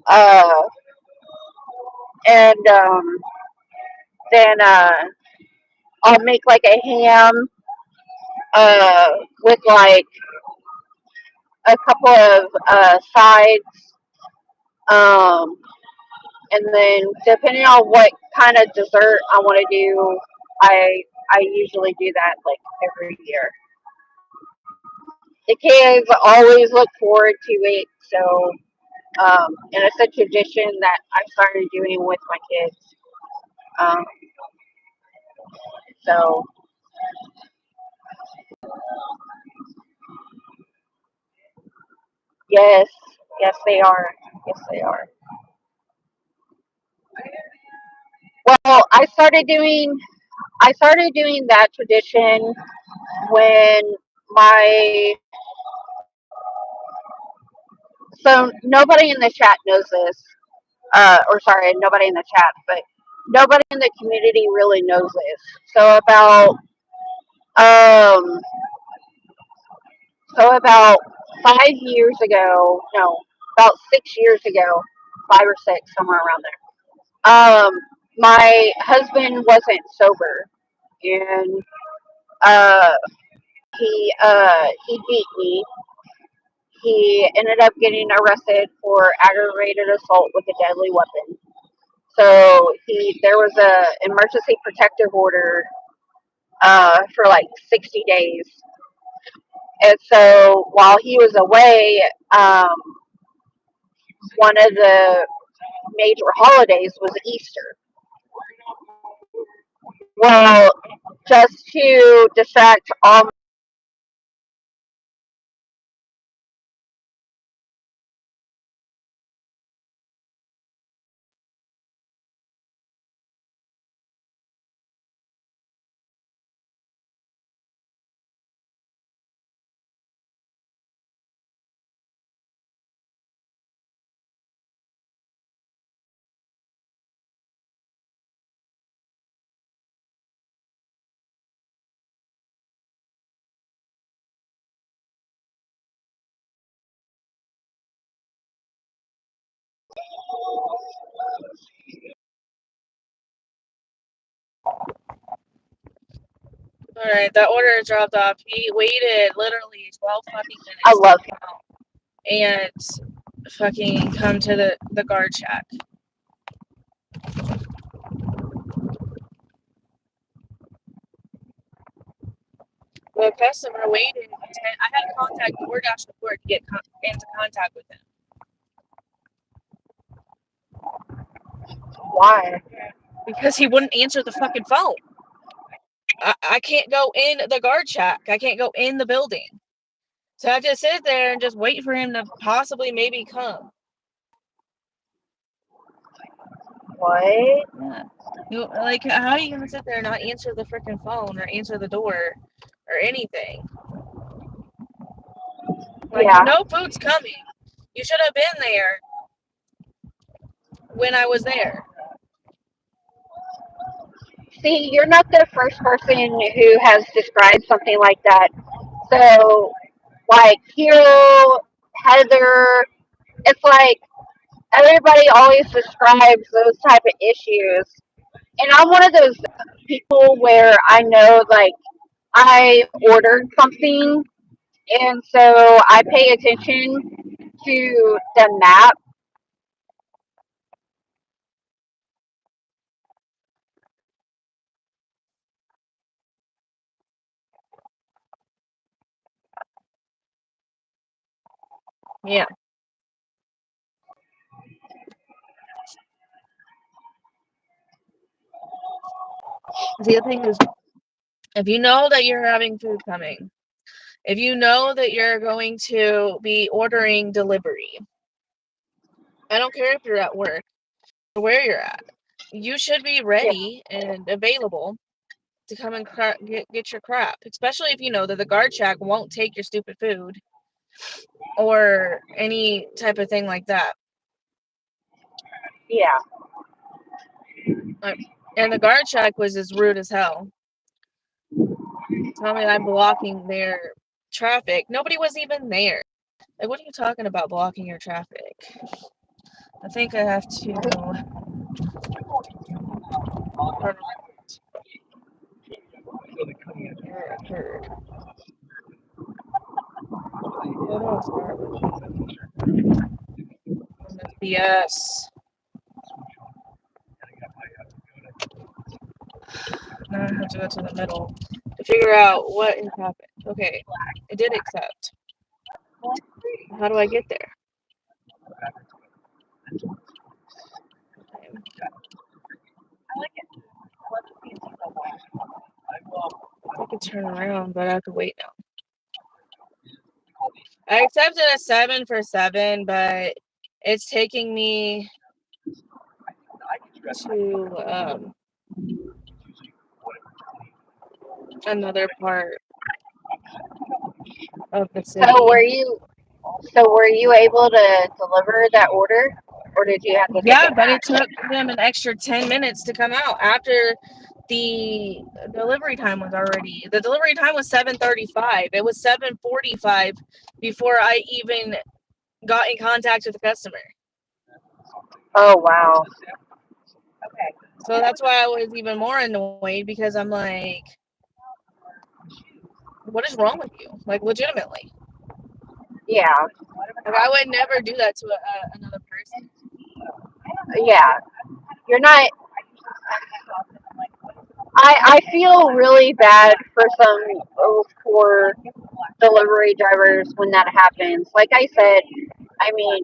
uh, and then I'll make like a ham uh, with like a couple of sides, um, and then depending on what kind of dessert I want to do, I usually do that like every year. The kids always look forward to it, so and it's a tradition that I started doing with my kids. Um, so yes, yes they are, yes they are. Well, I started doing that tradition when my so nobody in the chat knows this, or sorry, nobody in the chat, but nobody in the community really knows this. Um, so about 5 years ago, no, about 6 years ago, 5 or 6, somewhere around there. My husband wasn't sober, and uh, he beat me. He ended up getting arrested for aggravated assault with a deadly weapon. So there was a emergency protective order for like 60 days. And so while he was away, one of the major holidays was Easter. Well, just to distract all. Alright, that order dropped off. He waited literally 12 fucking I minutes to love come out and fucking come to the guard shack. The customer waited. I had to contact DoorDash before to get into contact with him. why. Because he wouldn't answer the fucking phone. I can't go in the guard shack. I can't go in the building. So I have to sit there and just wait for him to possibly maybe come. What? Yeah. Like, how are you going to sit there and not answer the freaking phone or answer the door or anything? Like, Yeah. food's coming. You should have been there when I was there. See, you're not the first person who has described something like that. So, like Hero, Heather, it's like everybody always describes those type of issues. And I'm one of those people where I know, like, I ordered something, and so I pay attention to the map. Yeah. The other thing is, if you know that you're having food coming, if you know that you're going to be ordering delivery, I don't care if you're at work or where you're at. You should be Yeah. ready and available to come and get your crap, especially if you know that the guard shack won't take your stupid food or any type of thing like that. Yeah. And the guard shack was as rude as hell. Tell me I'm blocking their traffic. Nobody was even there. Like, what are you talking about blocking your traffic? I think I have to turn around. Where it occurred. Photo of start with BS. Now I have to go to the middle to figure out what has happened. Okay, I did accept. How do I get there? Okay. I could turn around, but I have to wait now. I accepted a 7 for 7, but it's taking me to another part of the So city. were you so were you able to deliver that order, or did you have to take Yeah, it but it back? took them an extra 10 minutes to come out after the delivery time was already. The delivery time was 7:35. It was 7:45 before I even got in contact with the customer. Oh wow. So that's why I was even more annoyed because I'm like, what is wrong with you? Like, legitimately. Yeah. Like, I would never do that to another person. Yeah. You're not. I feel really bad for some for delivery drivers when that happens. Like I said, I mean,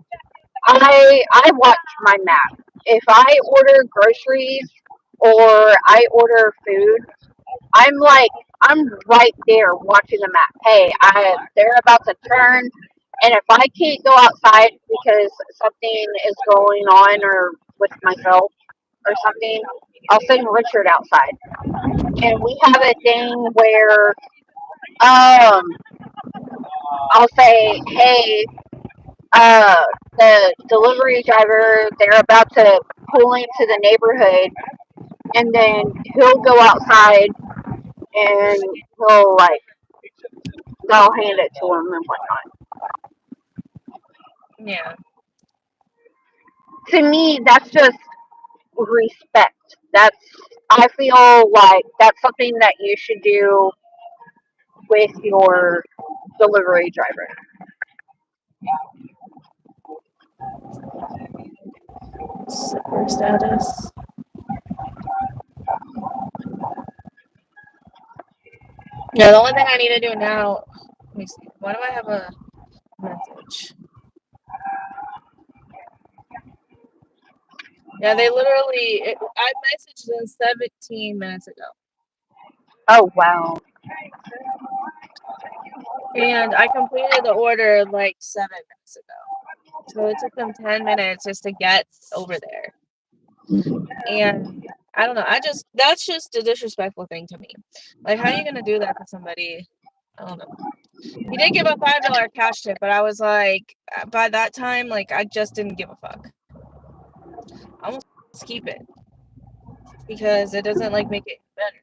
I watch my map. If I order groceries or I order food, I'm like I'm right there watching the map. Hey, they're about to turn, and if I can't go outside because something is going on or with myself or something, I'll send Richard outside. And we have a thing where I'll say, hey, uh, the delivery driver, they're about to pull into the neighborhood, and then he'll go outside and he'll like they'll hand it to him and whatnot. Yeah. To me, that's just respect. That's I feel like that's something that you should do with your delivery driver. Zipper status. Yeah, the only thing I need to do now. Let me see. Why do I have a message? Yeah, they literally. I messaged them 17 minutes ago, Oh wow. and I completed the order like 7 minutes ago. So it took them 10 minutes just to get over there. And I don't know. That's just a disrespectful thing to me. Like, how are you gonna do that to somebody? I don't know. He did give a $5 cash tip, but I was like, by that time, like, I just didn't give a fuck. I almost keep it because it doesn't like make it better.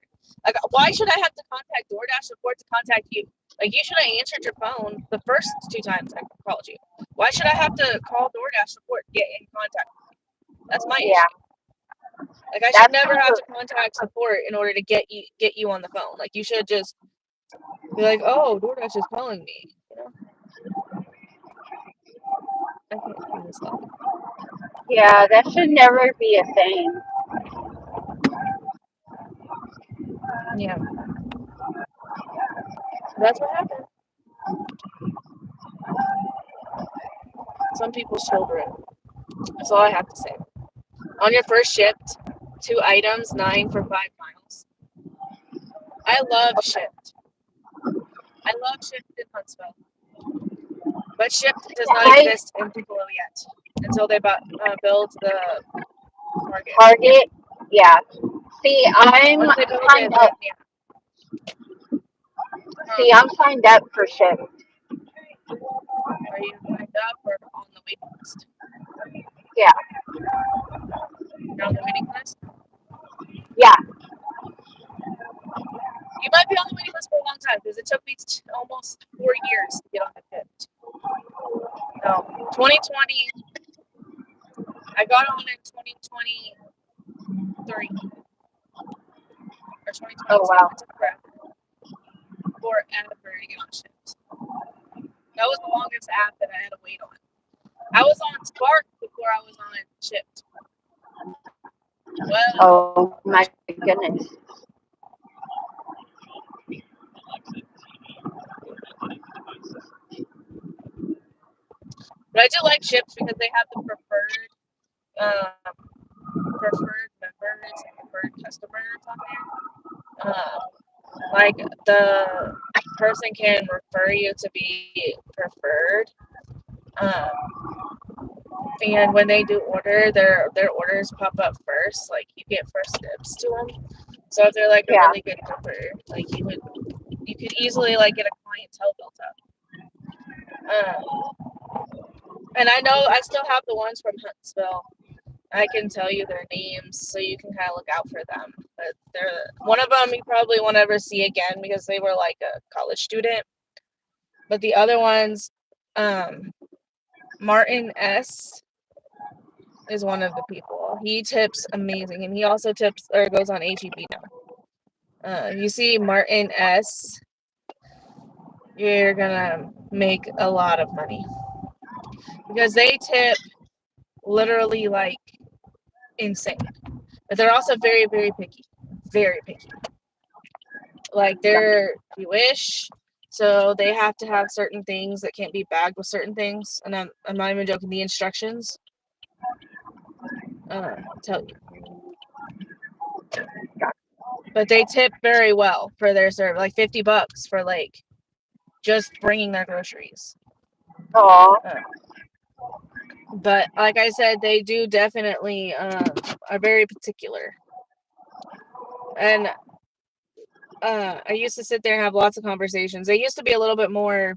Like, why should I have to contact DoorDash support to contact you? Like, you should have answered your phone the first 2 times I called you. Why should I have to call DoorDash support to get in contact with you? That's my Yeah. issue. Like, I should That's never have to contact support in order to get you on the phone. Like, you should just be like, oh, DoorDash is calling me. You know, I can't do this live. yeah, that should never be a thing. Yeah, that's what happened. Some people's children. That's all I have to say. On your first shift, 2 items, 9 for 5 miles. I love Shipt. I love Shipt in Huntsville. But Shipt does not I exist in Tupelo yet. until they build the Target. Target. Yeah. See, I'm Once they build it, signed then up. yeah. See, I'm signed up for shift. Are you signed up or on the waiting list? Yeah. You're on the waiting list. Yeah. You might be on the waiting list for a long time because it took me almost 4 years to get on the shift. No, 2020. I got on in 2023 or Oh 2022. wow. It took forever to get on shift. That was the longest app that I had to wait on. I was on Spark before I was on shift. Well, Oh my goodness. but I do like shift because they have the preferred members and preferred customers on there. Like the person can refer you to be preferred. Um, and when they do order, their orders pop up first. Like you get first dibs to them. So if they're like a Yeah. really good member, like you could easily like get a clientele built up. And I know I still have the ones from Huntsville. I can tell you their names so you can kind of look out for them. But they're one of them you probably won't ever see again because they were like a college student. But the other ones, Martin S is one of the people. He tips amazing, and he also tips or goes on HEB now. You see Martin S, you're gonna make a lot of money because they tip literally like insane, but they're also very, very picky, very picky. Like they're Jewish, so they have to have certain things that can't be bagged with certain things. And I'm not even joking. The instructions tell you, but they tip very well for their service, like $50 for like just bringing their groceries. Oh. But like I said, they do definitely are very particular. And I used to sit there and have lots of conversations. They used to be a little bit more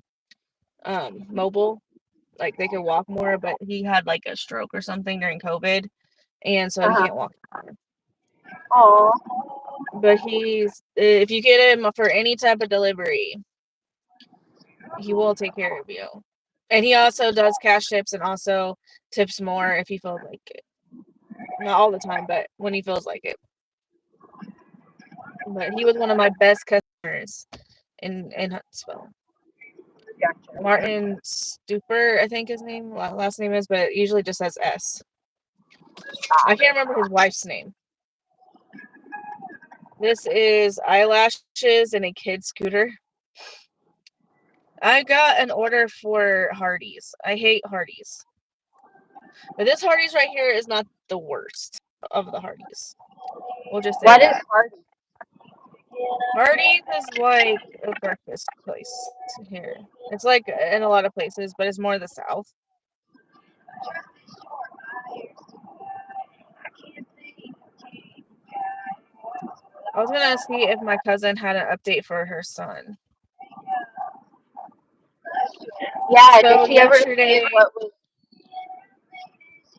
mobile, like they could walk more, but he had like a stroke or something during COVID, and so he can't walk anymore. Oh. But he's if you get him for any type of delivery, he will take care of you. And he also does cash tips and also tips more if he feels like it. Not all the time, but when he feels like it. But he was one of my best customers in Huntsville. Gotcha. Martin Stuper, I think his name, last name is, but it usually just says S. I can't remember his wife's name. This is eyelashes and a kid scooter. I got an order for Hardee's. I hate Hardee's. But this Hardee's right here is not the worst of the Hardee's. We'll just say What is that. Hardy? Hardee's is like a breakfast place here. It's like in a lot of places, but it's more the South. I was gonna see if my cousin had an update for her son. Yeah. Did So she ever say yesterday, what was?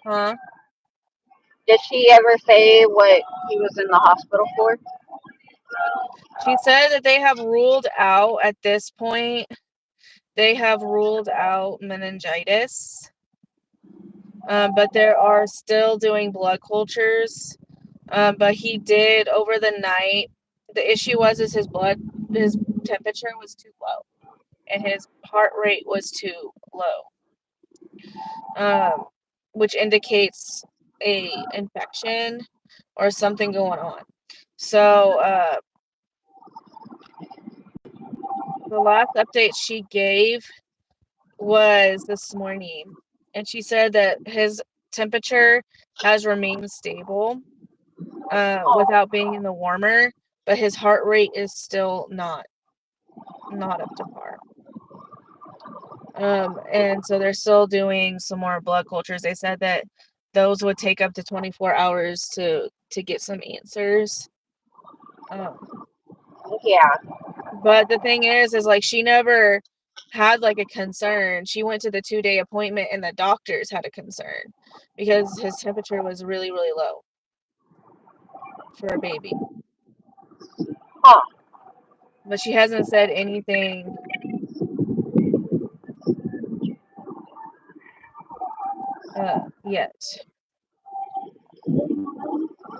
huh? Did she ever say what he was in the hospital for? She said that they have ruled out at this point, they have ruled out meningitis, but they are still doing blood cultures. But he did over the night. The issue was is his temperature was too low, and his heart rate was too low, which indicates a infection or something going on. So the last update she gave was this morning, and she said that his temperature has remained stable without being in the warmer, but his heart rate is still not up to par. And so they're still doing some more blood cultures. They said that those would take up to 24 hours to get some answers. Um, Yeah. but the thing is like she never had like a concern. She went to the 2-day appointment and the doctors had a concern because his temperature was really, really low for a baby. Huh. But she hasn't said anything yet.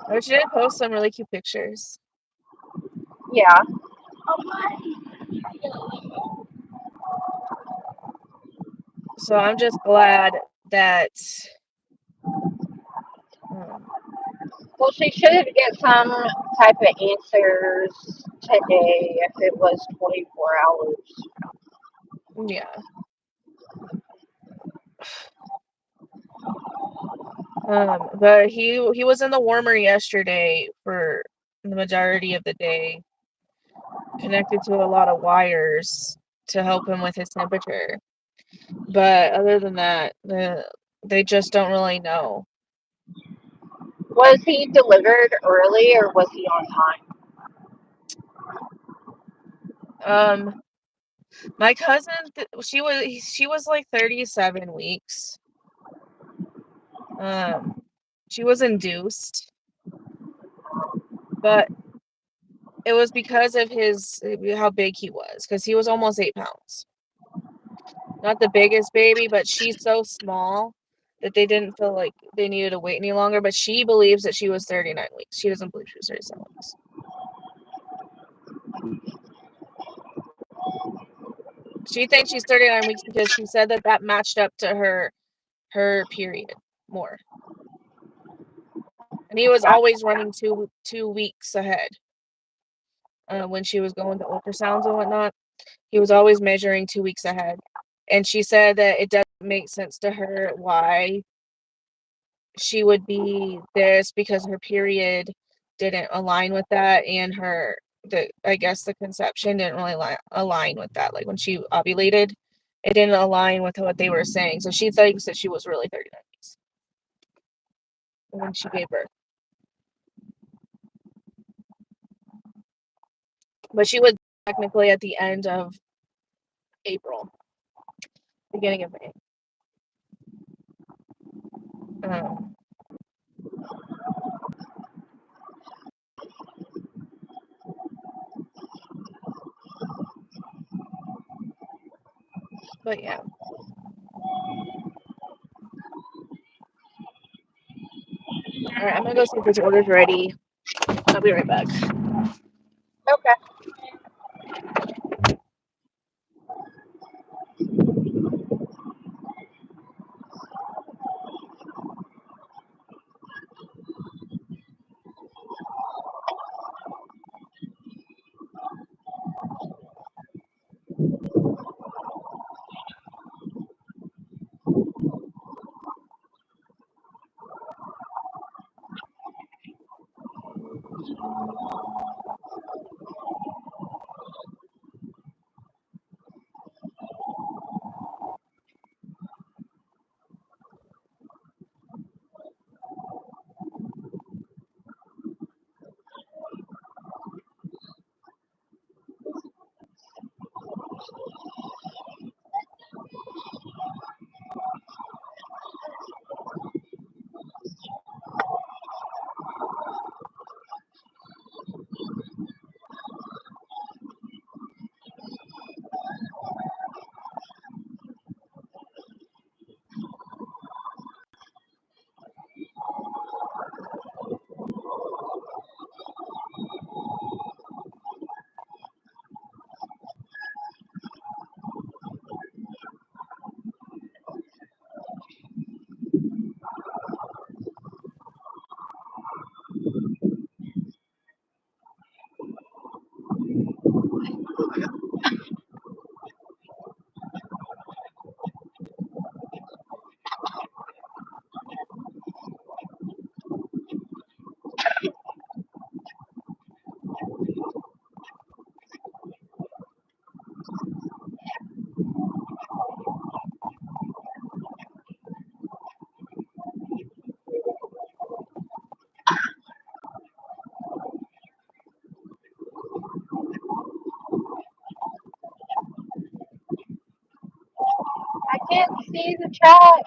But she did post some really cute pictures. Yeah. So I'm just glad that um, Well, she should get some type of answers today if it was 24 hours. yeah. But he was in the warmer yesterday for the majority of the day, connected to a lot of wires to help him with his temperature. But other than that, they just don't really know. Was he delivered early or was he on time? Um, my cousin, she was like 37 weeks. Um, she was induced, but it was because of his how big he was, because he was almost 8 pounds. Not the biggest baby, but she's so small that they didn't feel like they needed to wait any longer. But she believes that she was 39 weeks. She doesn't believe she was 37 weeks. She thinks she's 39 weeks because she said that that matched up to her period more. And he was always running two weeks ahead when she was going to ultrasounds and whatnot. He was always measuring 2 weeks ahead. And she said that it doesn't make sense to her why she would be this because her period didn't align with that, and I guess the conception didn't really align with that. Like when she ovulated, it didn't align with what they were saying. So she thinks that she was really 39 weeks when she gave birth. But she was technically at the end of April, beginning of May. Um, but yeah. All right, I'm gonna go see if this order's ready. I'll be right back. Okay. I can't see the chat.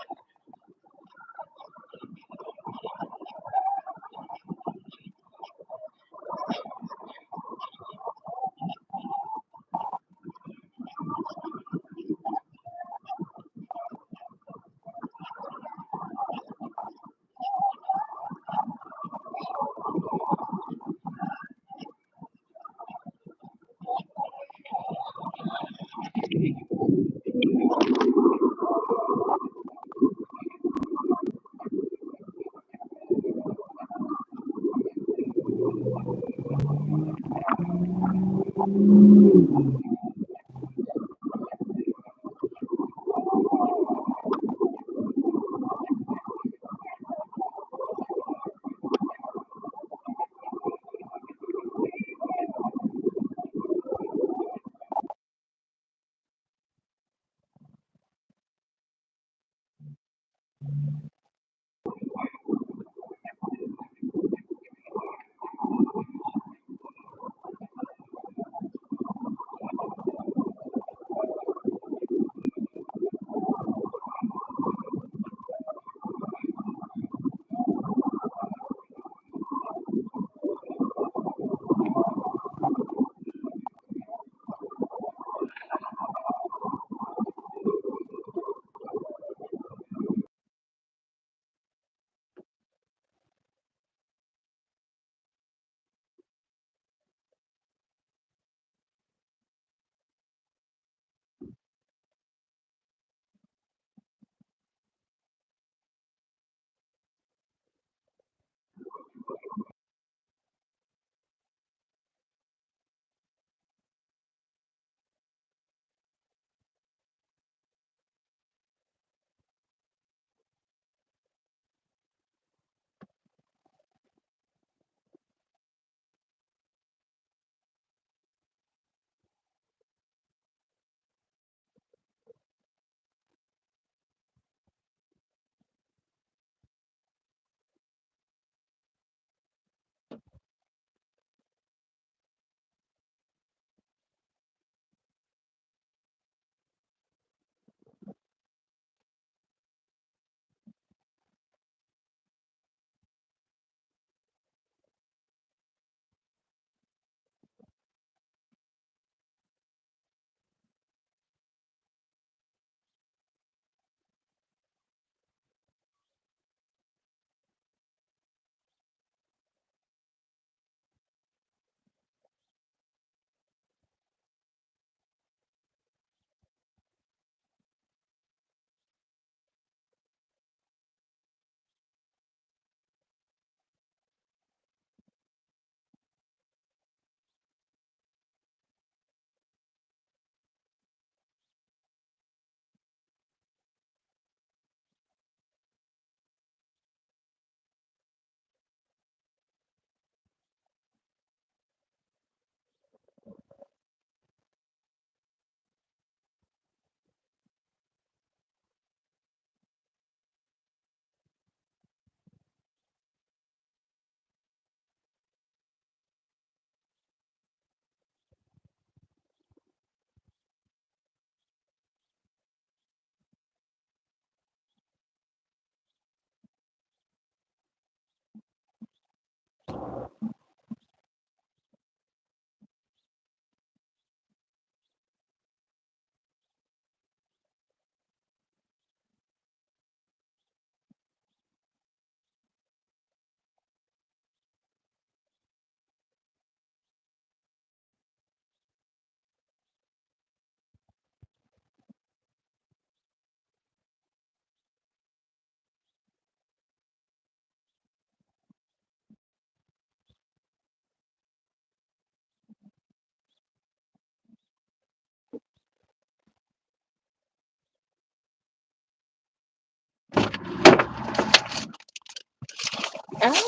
Ah,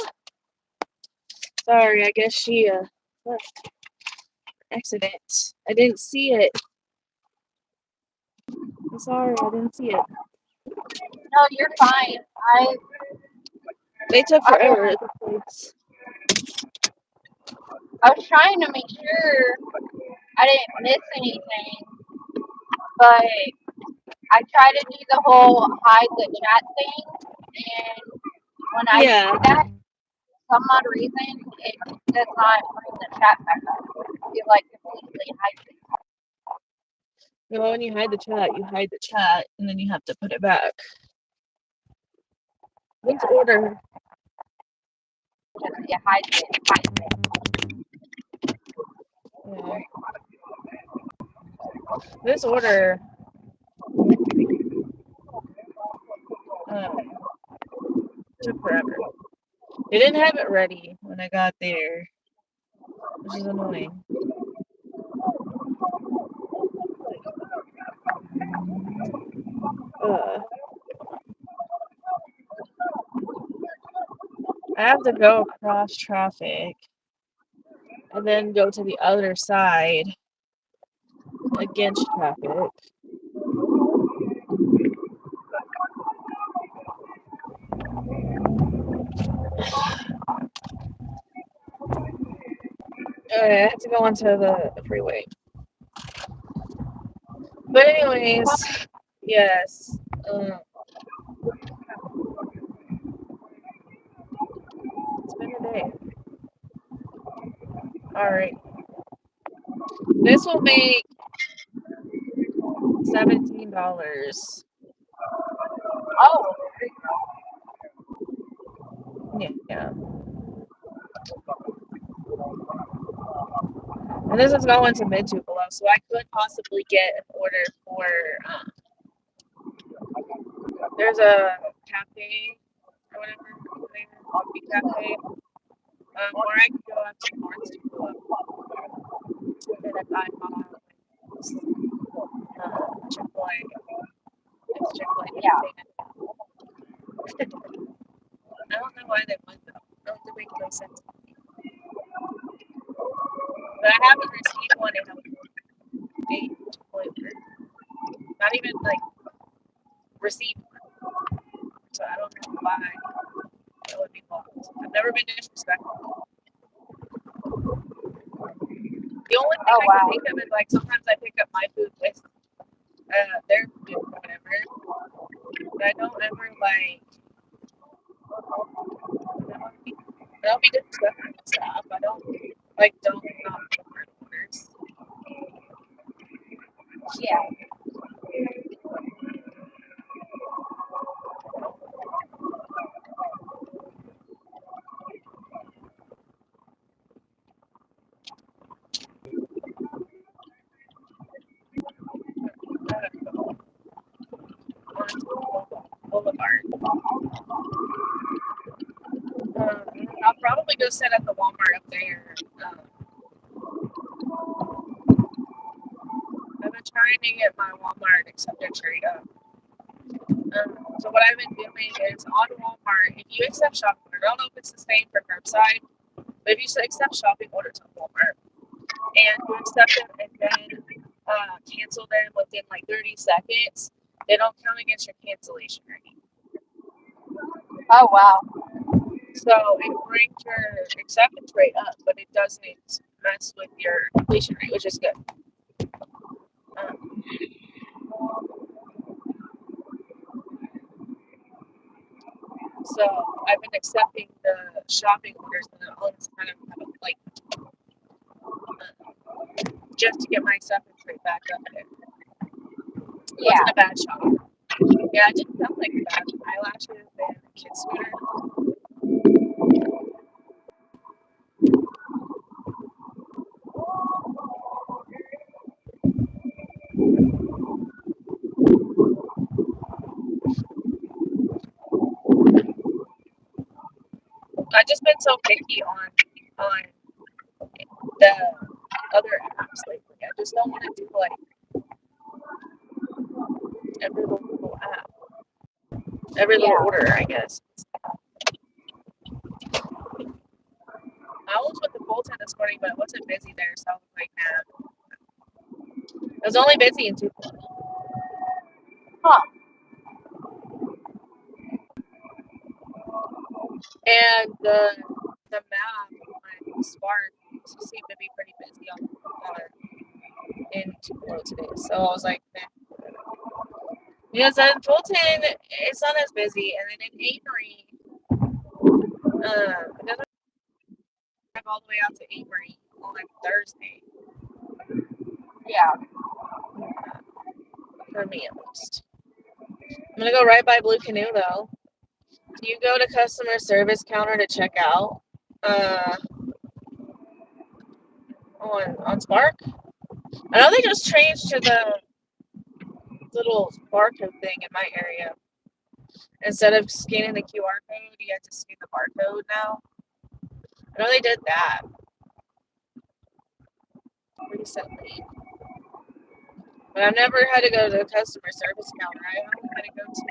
sorry, I guess she left. Accident. I didn't see it. I'm sorry, I didn't see it. No, you're fine. They took I was forever. I was trying to make sure I didn't miss anything, but I try to do the whole hide the chat thing, and when I do Yeah. that, for some odd reason, it does not bring the chat back up. It like completely hides it. Well, when you hide the chat, and then you have to put it back. Let's order. Just it hides it. Yeah. This order took forever. They didn't have it ready when I got there, which is annoying. I have to go across traffic and then go to the other side against traffic. I have to go onto the freeway. But anyways, yes. It's been a day. All right. This will make $17. Oh, Yeah. And this is going to mid Tupelo, so I could possibly get an order for. There's a cafe or whatever, coffee cafe, or I could go up to North Tupelo and if I have Chick-fil-A, it's Chick-fil-A yeah. I don't know why they went though. That would make no sense. But I haven't received one in a Chick-fil-A order. Not even like received one. So I don't know why that would be blocked. I've never been disrespectful. The only thing Oh I can wow. think of is like sometimes I pick up my food with their food or whatever. But I don't ever like I don't be disrespectful to staff. I don't not prefer orders. Yeah. Boulevard. I'll probably go sit at the Walmart up there. I've been trying to get my Walmart accepted trade up. So what I've been doing is on Walmart, if you accept shopping orders, I don't know if it's the same for curbside, but if you accept shopping orders on Walmart and you accept them and then cancel them within like 30 seconds, they don't count against your cancellation rate. Oh wow. So it brings your acceptance rate up, but it doesn't mess with your completion rate, which is good. So I've been accepting the shopping orders and all this kind of like just to get my acceptance rate back up there. It wasn't a bad shop. Yeah, I didn't sound like bad eyelashes and a kid scooter. I've just been so picky on the other apps lately. I just don't want to do like every little app, every little order, I guess. I almost went to Bolton this morning, but it wasn't busy there, so I was like, nah. It was only busy in Tupelo. Huh. And the map on Spark seemed to be pretty busy in Tupelo today. So I was like, nah. Because in Fulton, it's not as busy, and then in Avery, it doesn't drive all the way out to Avery on Thursday. Yeah. For me at least. I'm gonna go right by Blue Canoe though. Do you go to customer service counter to check out? On Spark? I know they just changed to the little barcode thing in my area. Instead of scanning the QR code, you have to scan the barcode now. I know they did that recently. But I've never had to go to a customer service counter. I only had to go to,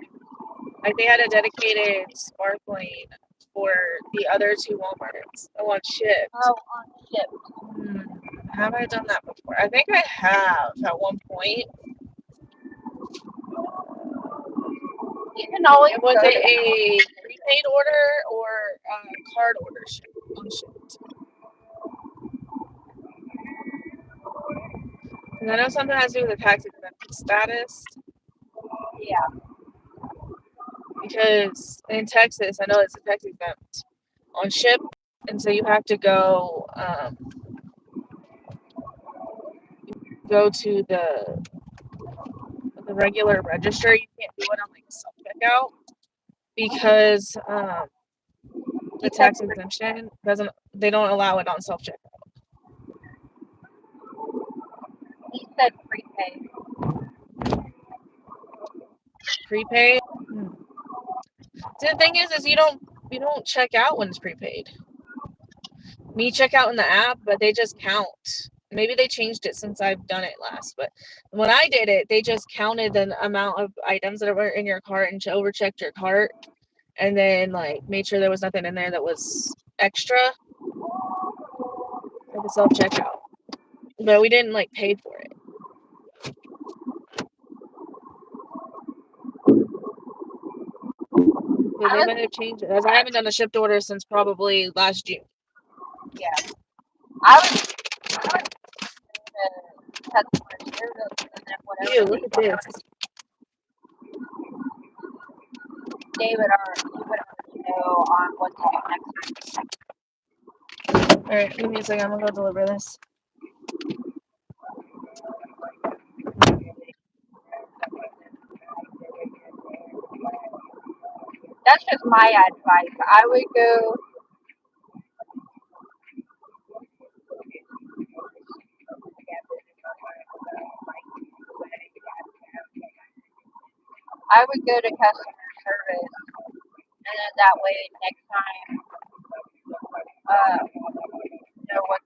like, they had a dedicated Spark lane for the other two Walmarts. Oh, on Shift. Oh, on Shift. Have I done that before? I think I have at one point. You can always Was go it to. a prepaid order or a card order on Shift? I know something has to do with the tax exempt status. Yeah. Because in Texas, I know it's a tax exempt on Ship, and so you have to go to the regular register. You can't do it on like self checkout because the tax exemption doesn't. They don't allow it on self checkout. He said prepaid. Prepaid. So the thing is you don't check out when it's prepaid. Me check out in the app, but they just count. Maybe they changed it since I've done it last, but when I did it, they just counted the amount of items that were in your cart and overchecked your cart, and then like made sure there was nothing in there that was extra for the self checkout. But we didn't like pay for it. So they might have changed it, as I haven't done a shipped order since probably last June. Yeah. I was customer service, and then whatever Ew, look at this. they would already know on what to do next time. Alright, give me a second. I'm gonna go deliver this. That's just my advice. I would go. I would go to customer service, and then that way next time, know what.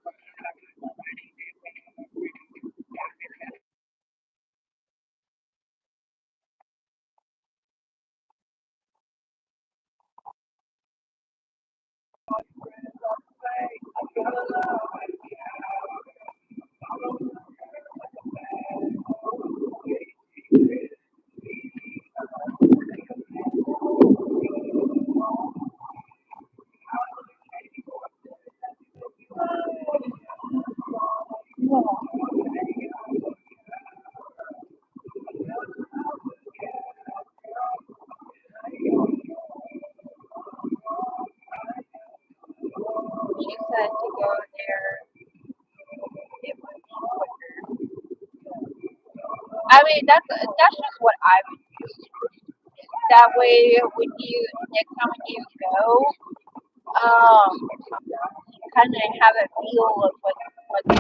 She said to go there. It would be quicker. I mean, that's just what I would do. That way, when you next time when you go, kind of have a feel of what the.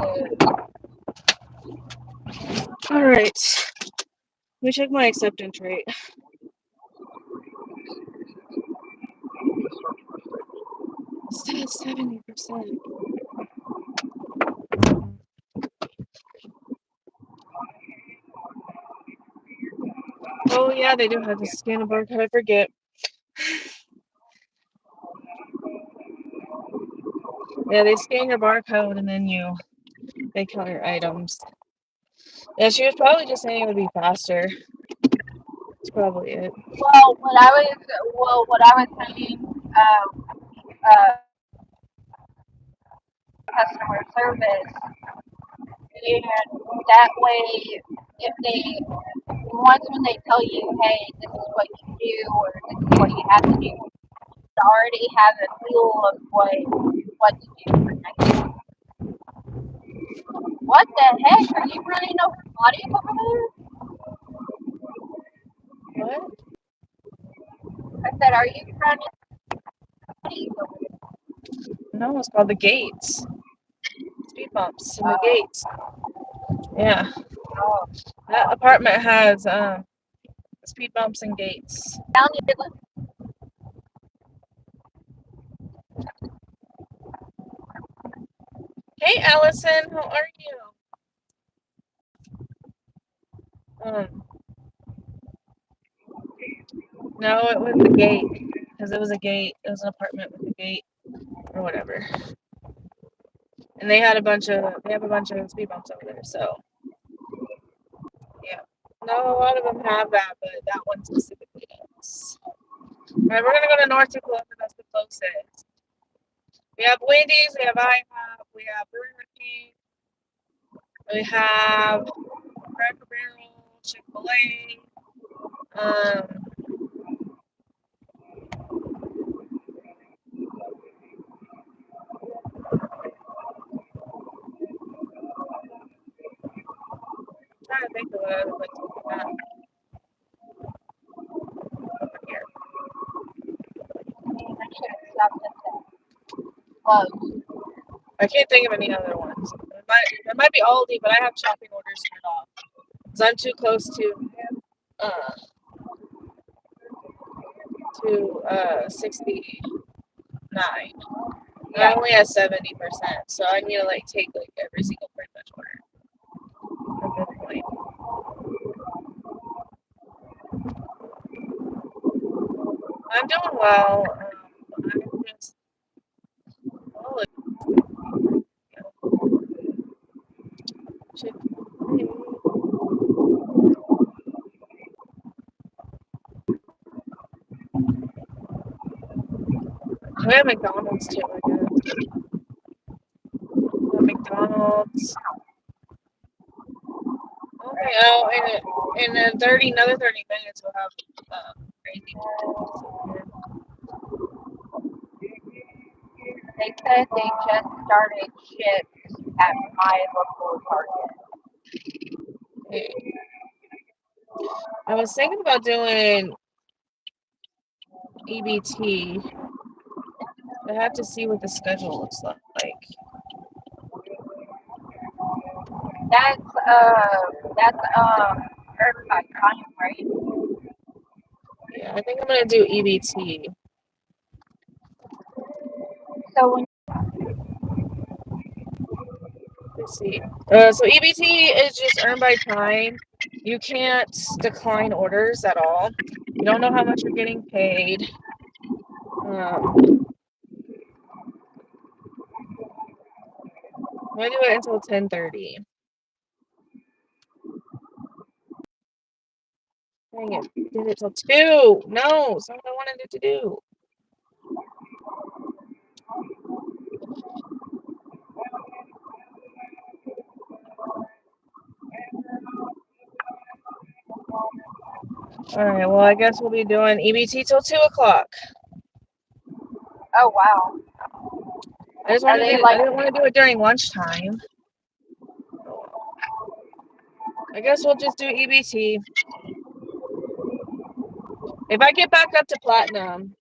Alright. Let me check my acceptance rate. Still at 70%. Oh yeah, they do have to scan a barcode. I forget. Yeah, they scan your barcode and then they count your items. Yeah, she was probably just saying it would be faster. That's probably it. Well, what I was saying, customer service, and that way, if they once when they tell you, hey, this is what you do or this is what you have to do, you already have a feel of what to do for next time. What the heck? Are you running over bodies over there? What? I said, are you running bodies over there? No, it's called the gates. Speed bumps and the gates. Yeah. Oh. That apartment has speed bumps and gates. Down to the Hey, Allison, how are you? No, it was the gate because it was a gate. It was an apartment with a gate or whatever. And they have a bunch of speed bumps over there. So yeah, no, a lot of them have that, but that one specifically does. All right, we're gonna go to North Dakota. That's the closest. We have Wendy's, we have IHOP, we have Burger King, we have Cracker Barrel, Chick-fil-A. I'm trying to think of what other places we have over here. I should have stopped at that. Close. I can't think of any other ones. There might be Aldi, but I have shopping orders turned off because I'm too close to 69. Yeah. I only have 70%, so I need to take every single pretty much order at this point. I'm doing well. I'm just well, Chick-fil-A. We have McDonald's too, I guess. McDonald's. Okay, oh, in another 30 minutes, we'll have crazy McDonald's over here. They said they just started shifts at my local Target. Okay. I was thinking about doing EBT. I have to see what the schedule looks like. That's earned by time, right? Yeah, I think I'm gonna do EBT. So when Let's see. So EBT is just earned by time. You can't decline orders at all. You don't know how much you're getting paid. I'm gonna do it until 10:30. Dang it! Did it till 2? No, it's not what I wanted it to do. All right. Well, I guess we'll be doing EBT till 2 o'clock. oh wow. I didn't want to do it during lunchtime. I guess we'll just do EBT. If I get back up to platinum,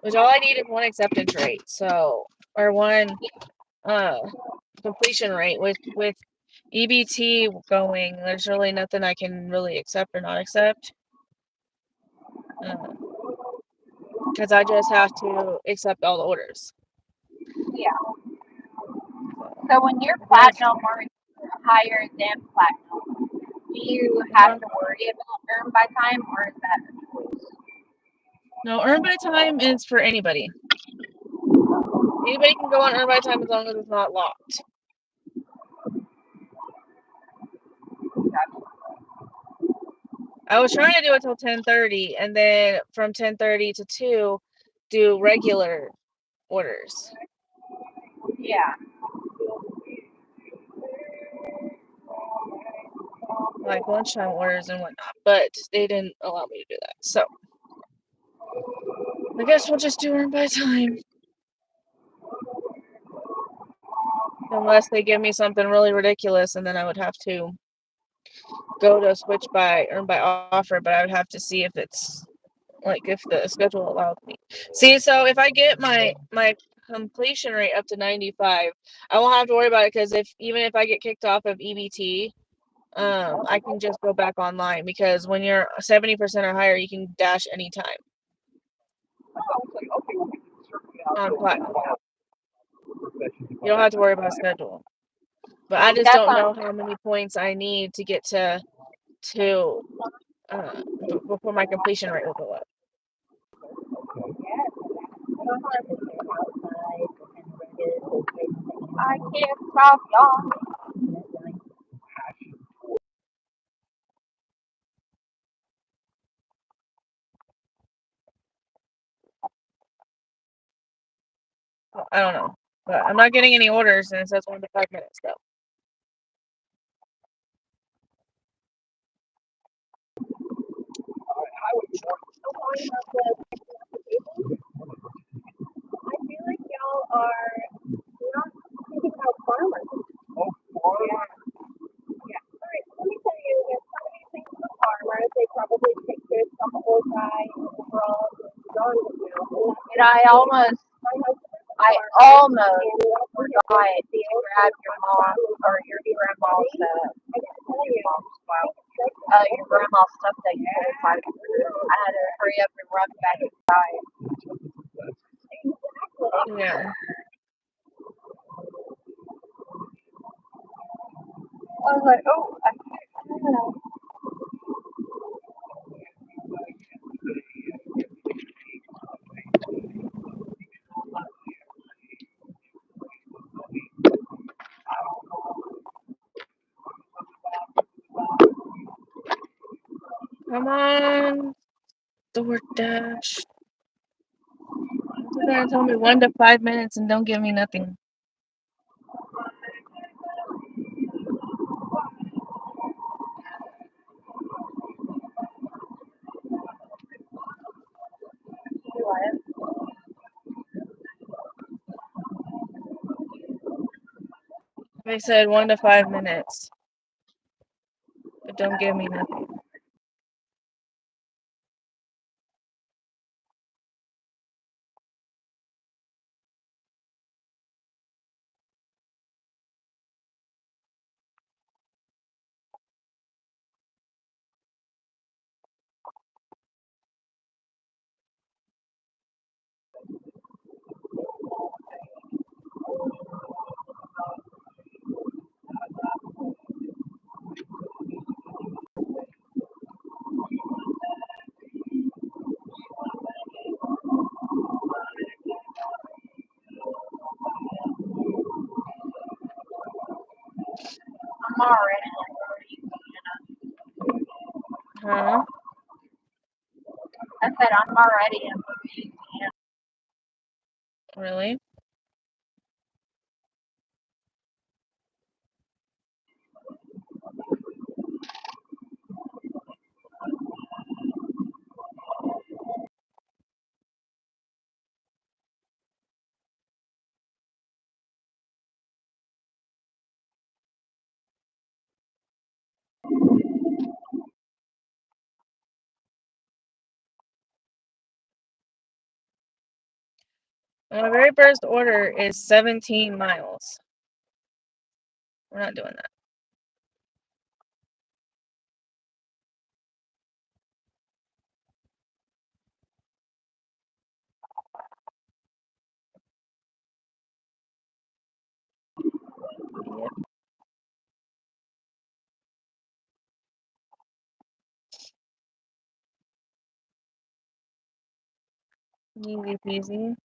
which all I need is one acceptance rate, or one completion rate. With EBT going, there's really nothing I can really accept or not accept. Because I just have to accept all the orders. Yeah. So when you're platinum or higher than platinum, do you have to worry about earn by time, or is that a choice? No, earn by time is for anybody. Anybody can go on earn by time as long as it's not locked. I was trying to do it till 10:30, and then from 10:30 to 2, do regular orders. Yeah. like lunchtime orders and whatnot, but they didn't allow me to do that. So I guess we'll just do earn by time. Unless they give me something really ridiculous, and then I would have to go to switch by earn by offer, but I would have to see if it's like if the schedule allows me. See, so if I get my completion rate up to 95, I won't have to worry about it because even if I get kicked off of EBT, I can just go back online because when you're 70% or higher, you can dash anytime on platinum. You don't have to worry about schedule. But I just That's don't on. know how many points I need to get to before my completion rate will go up. I can't stop y'all. I don't know, but I'm not getting any orders, and it says 1 to 5 minutes though. I feel like y'all are not thinking about farmers. Yeah. All right, let me tell you, there's so many things with farmers. They probably pictured some old guy in the world growing the milk. And I almost forgot to grab your mom or your grandma's your grandma's stuff that you put inside. I had to hurry up and run back inside. Yeah. I was like, oh, I don't know. Come on, DoorDash. They're gonna tell me 1 to 5 minutes and don't give me nothing. They said 1 to 5 minutes, but don't give me nothing. I'm already. Huh? I said I'm already in Louisiana. Really? My very first order is 17 miles. We're not doing that. Yep. Easy peasy.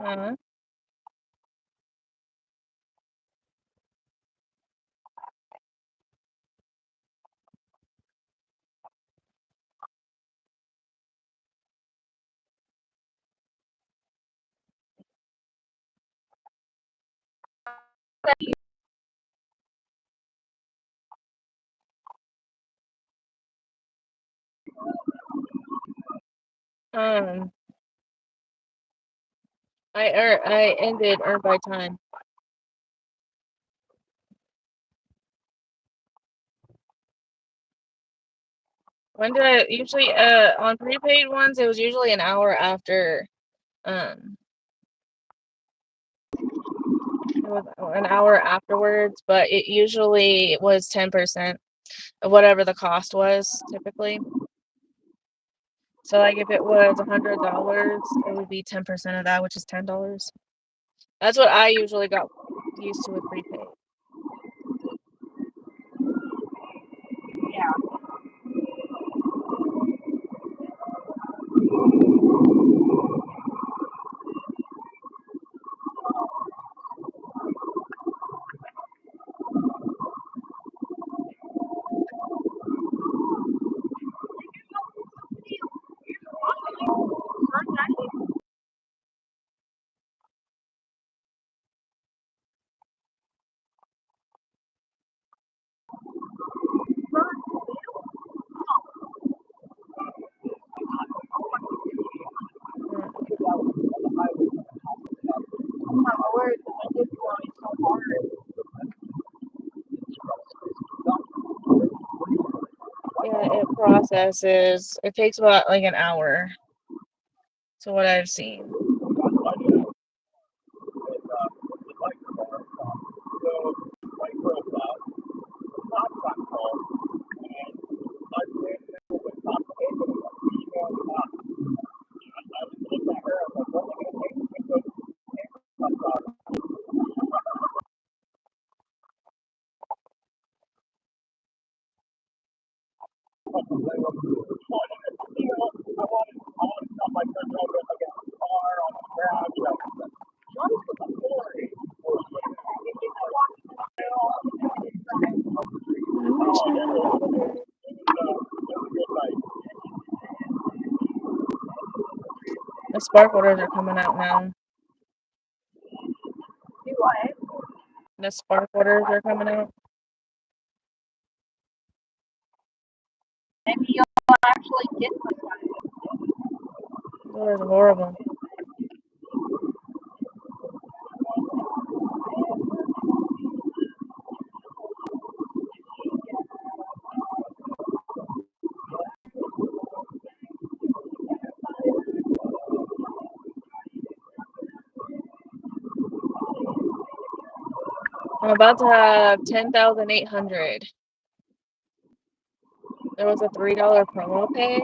Uh, um, I ended earned by time. When did I usually on prepaid ones? It was usually an hour after. It was an hour afterwards, but it usually was 10% of whatever the cost was typically. So like if it was $100, it would be 10% of that, which is $10. That's what I usually got used to with prepaid. Yeah. Mm. Oh my word, this is going so hard. Yeah, it processes. It takes about like an hour. So what I've seen. The spark orders are coming out now. Do what? The spark orders are coming out. Maybe you'll actually get this one. That is horrible. I'm about to have 10,800. There was a $3 promo pay.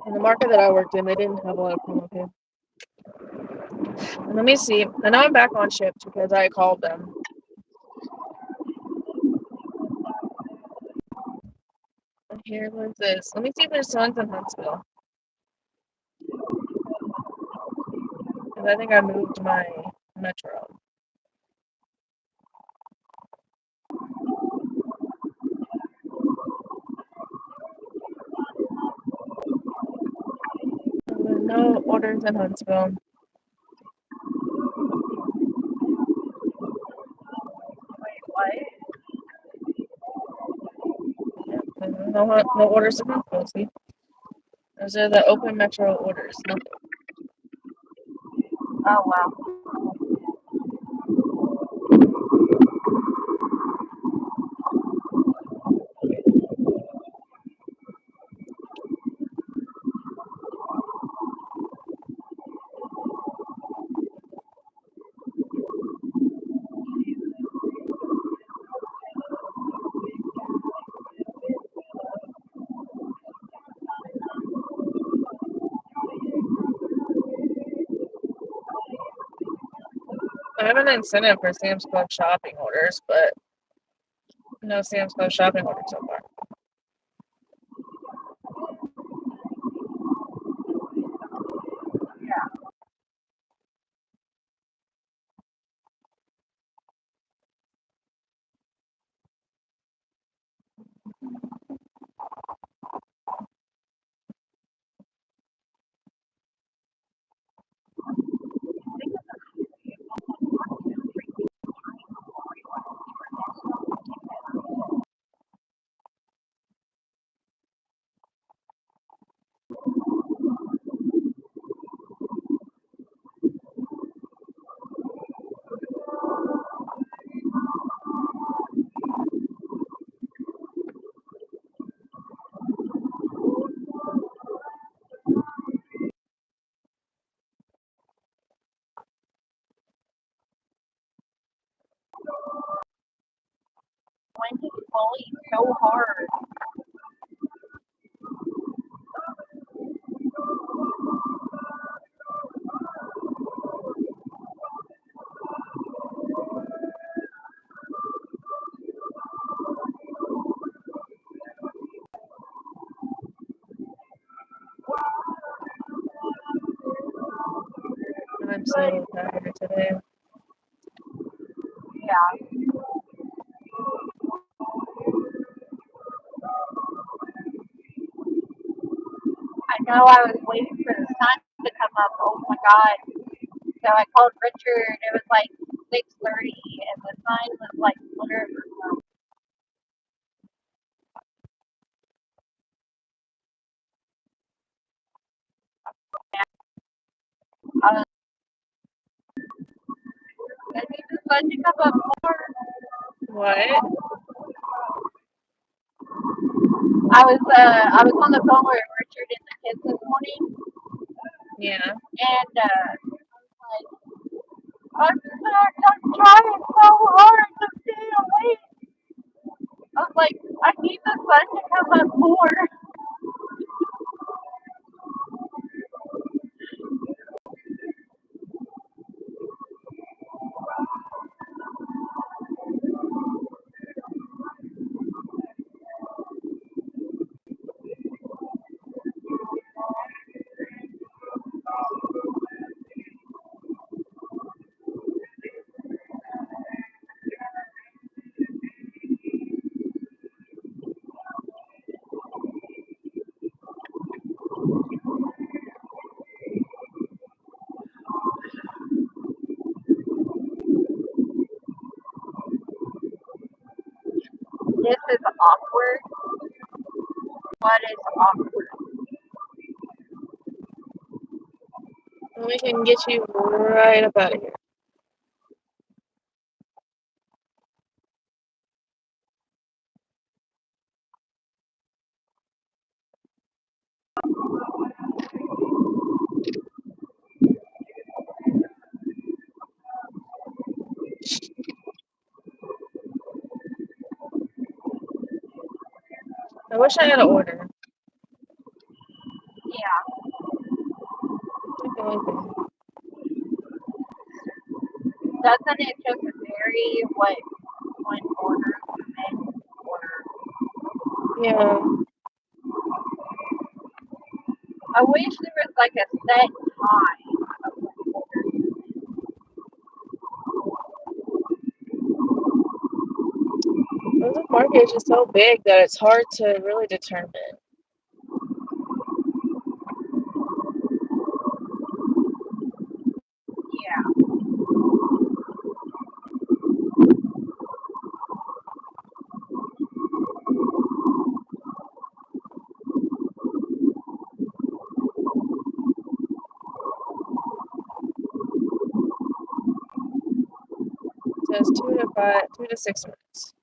In the market that I worked in, they didn't have a lot of promo pay. And let me see. I know I'm back on shift because I called them. Here, what's this? Let me see if there's ones in Huntsville. Because I think I moved my metro. There's no orders in Huntsville. What? Yeah, no orders to come. See, those are the open metro orders. Nothing. Oh wow. I have an incentive for Sam's Club shopping orders, but no Sam's Club shopping orders so far. Went to Chloe so hard. I'm But so tired today. yeah, I know I was waiting for the sun to come up. Oh my god. So I called Richard. It was like 6:30 and the sun was like literally I was I need the sun to come up more. What? I was on the phone with Richard and the kids this morning Yeah. and like I'm trying so hard to stay awake. I was like, I need the sun to come up more. This is awkward. What is awkward? Well, we can get you right up out of here. I wish I had an order. Yeah, That's like the only thing. doesn't it just vary what one order and order? Yeah. I wish there was like a set time of when orders. The market is just so big that it's hard to really determine. Yeah, says 2 to 6 minutes.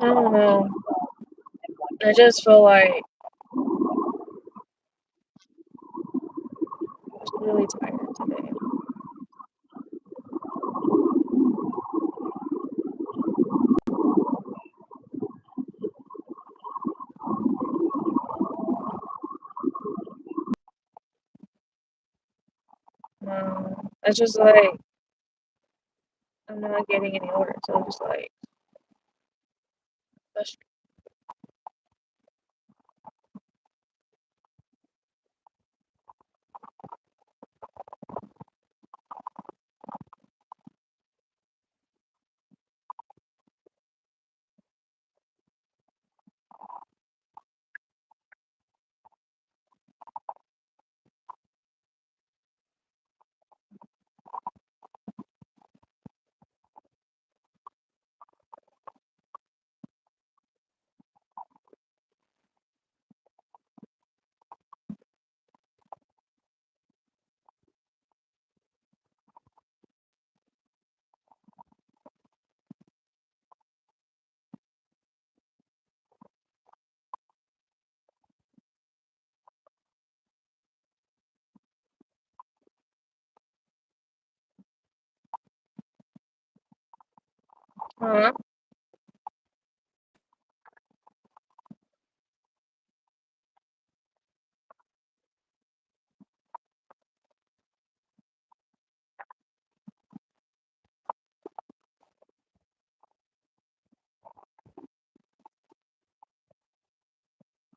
I don't know. I just feel like I'm just really tired today. It's just like I'm not getting any orders, so I'm just like frustrated. Huh?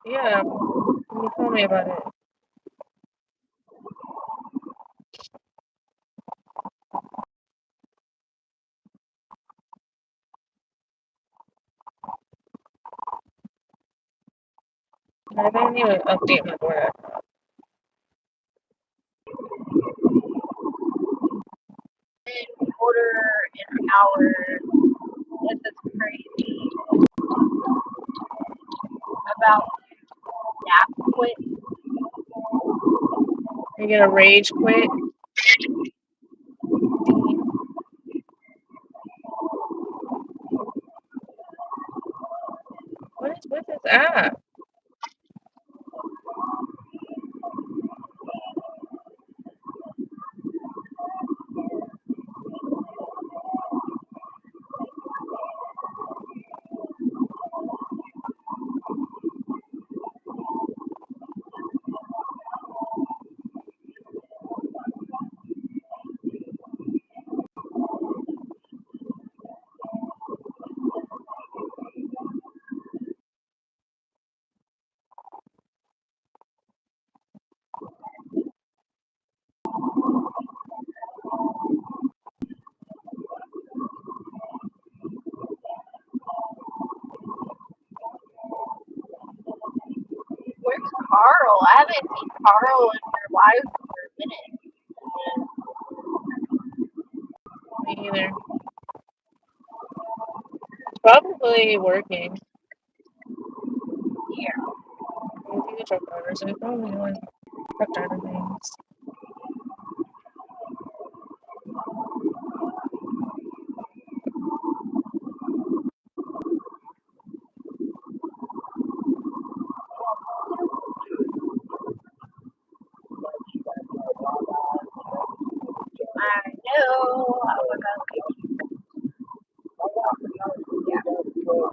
Yeah, you told me about it. I didn't even update my board. Order in an hour. This is crazy. About nap quit. You're gonna rage quit? What is with this app? Where's Carl? I haven't seen Carl in her life for a minute. Me either. Probably working. Yeah. He's a truck driver, so he's probably doing truck driver things. I know. I was Whoa,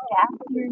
Jasper.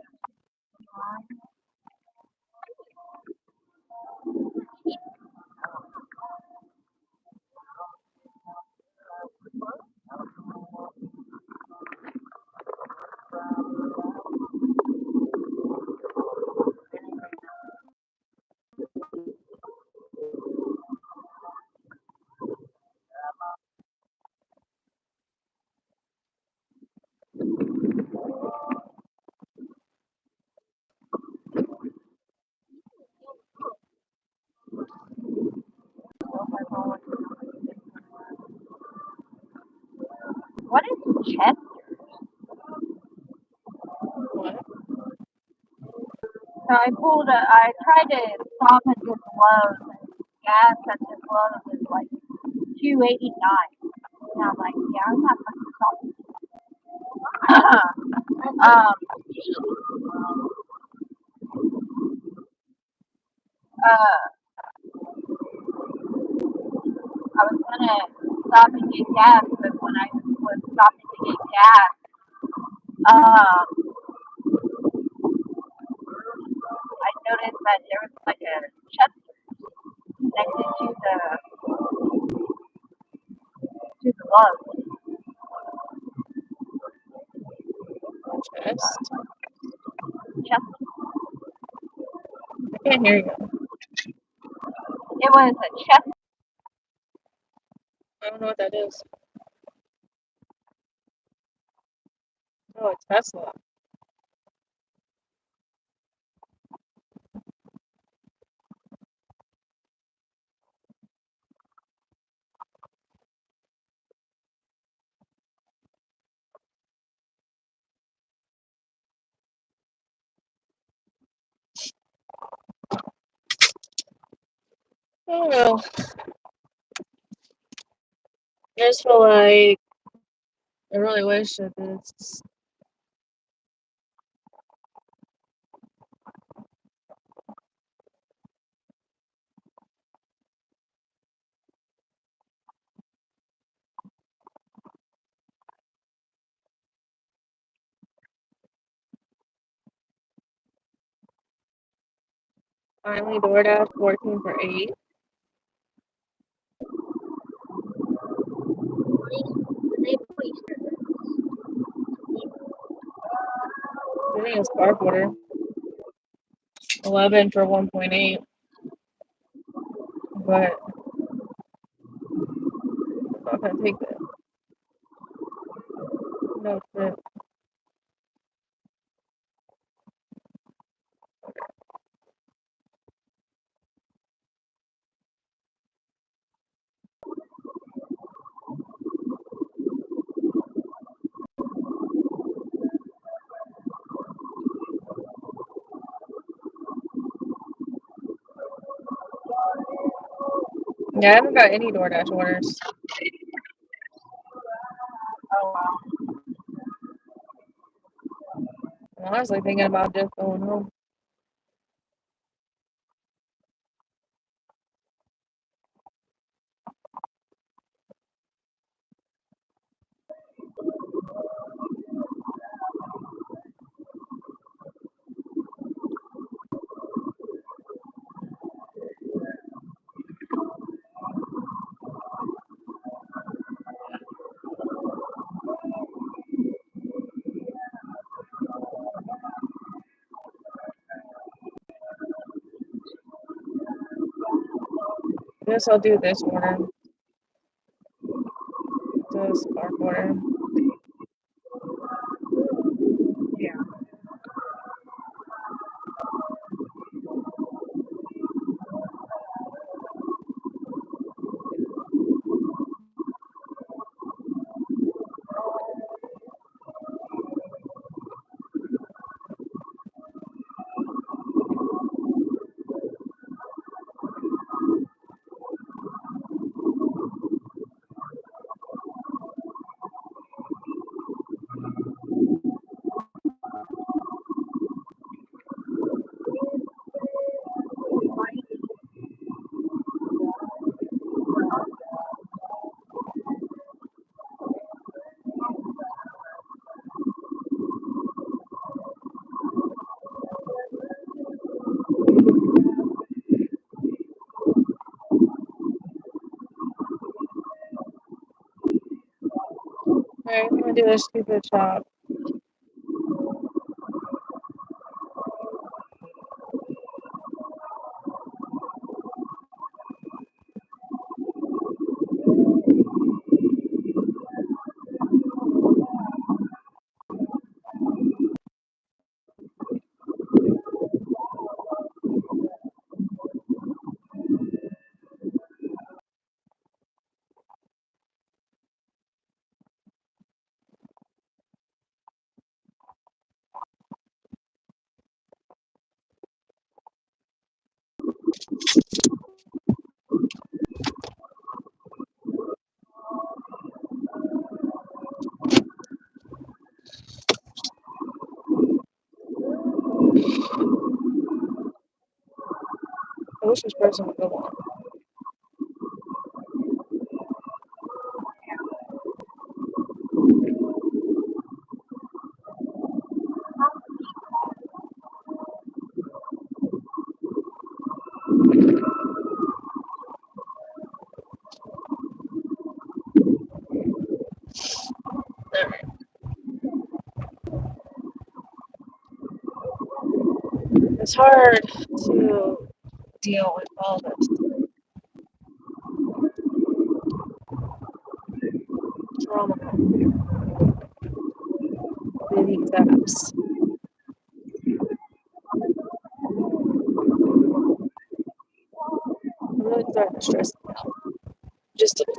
What is Chester? What? So I tried to stop at this Lowe's, and gas at this Lowe's is like $2.89. And I'm like, yeah, I'm not fucking stopping. Uh, I was gonna stop and get gas, but when I was stopping to get gas, I noticed that there was like a Chester connected to the Lowe's. Chest? Chester. I can't hear you. It was a Chester. I don't know what that is. Oh, a Tesla. Oh well. I just feel like I really wish that this finally DoorDash working for 8. I think it's spark order. 11 for 1.8. But I'm not gonna take that. No shit. Yeah, I haven't got any DoorDash orders. Oh wow. I'm honestly thinking about just going home. guess I'll do this order. This spark order. Yeah. Alright, I'm gonna do this stupid chop. I wish this person would go on. Alright. It's hard to deal with all this trauma with these apps. I'm really starting to stress me out. Just a bit.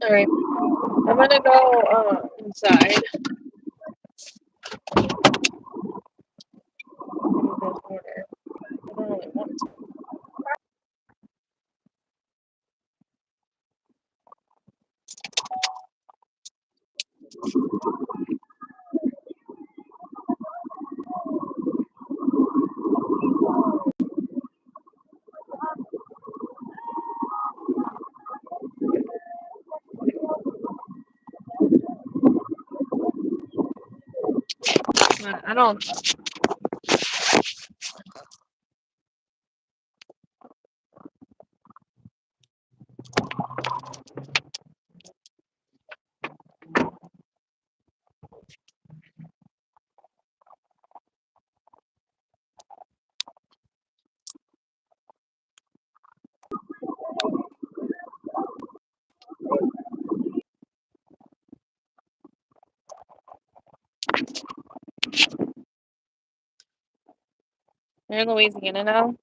Alright. I'm gonna go inside and do this order. I don't really want to. I don't. You're in Louisiana now?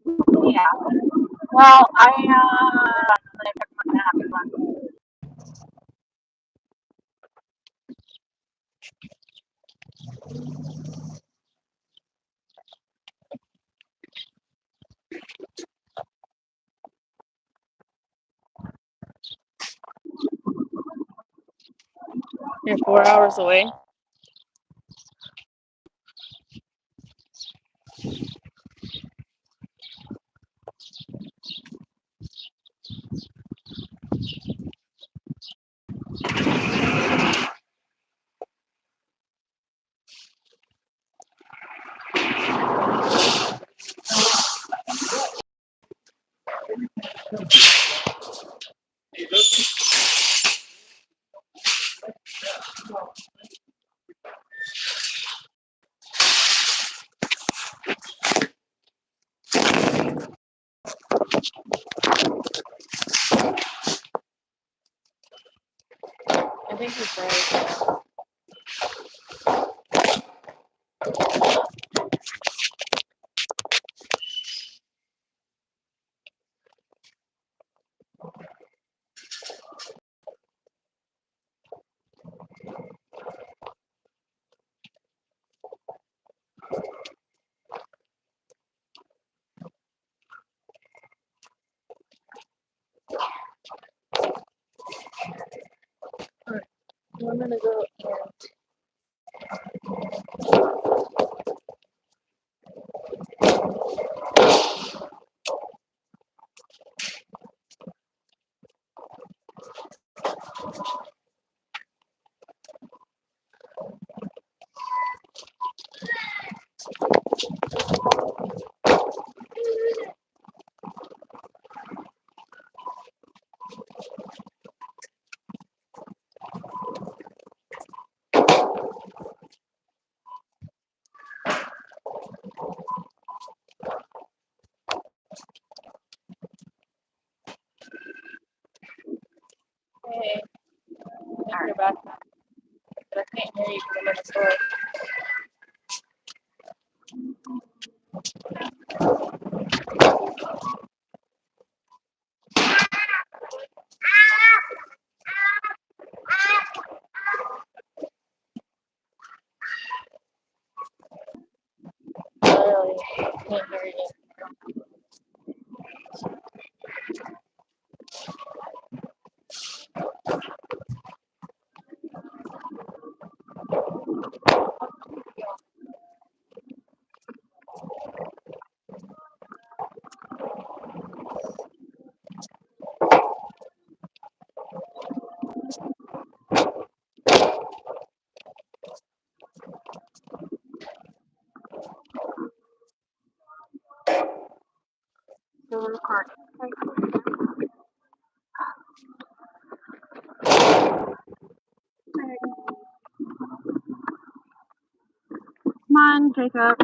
Yeah. Well, I You're 4 hours away. I think he's right. Alright, I'm gonna go and hey, I think you're back now, but I can't hear you because I'm in the store. I really can't hear you. Still recording. Come on, Jacob.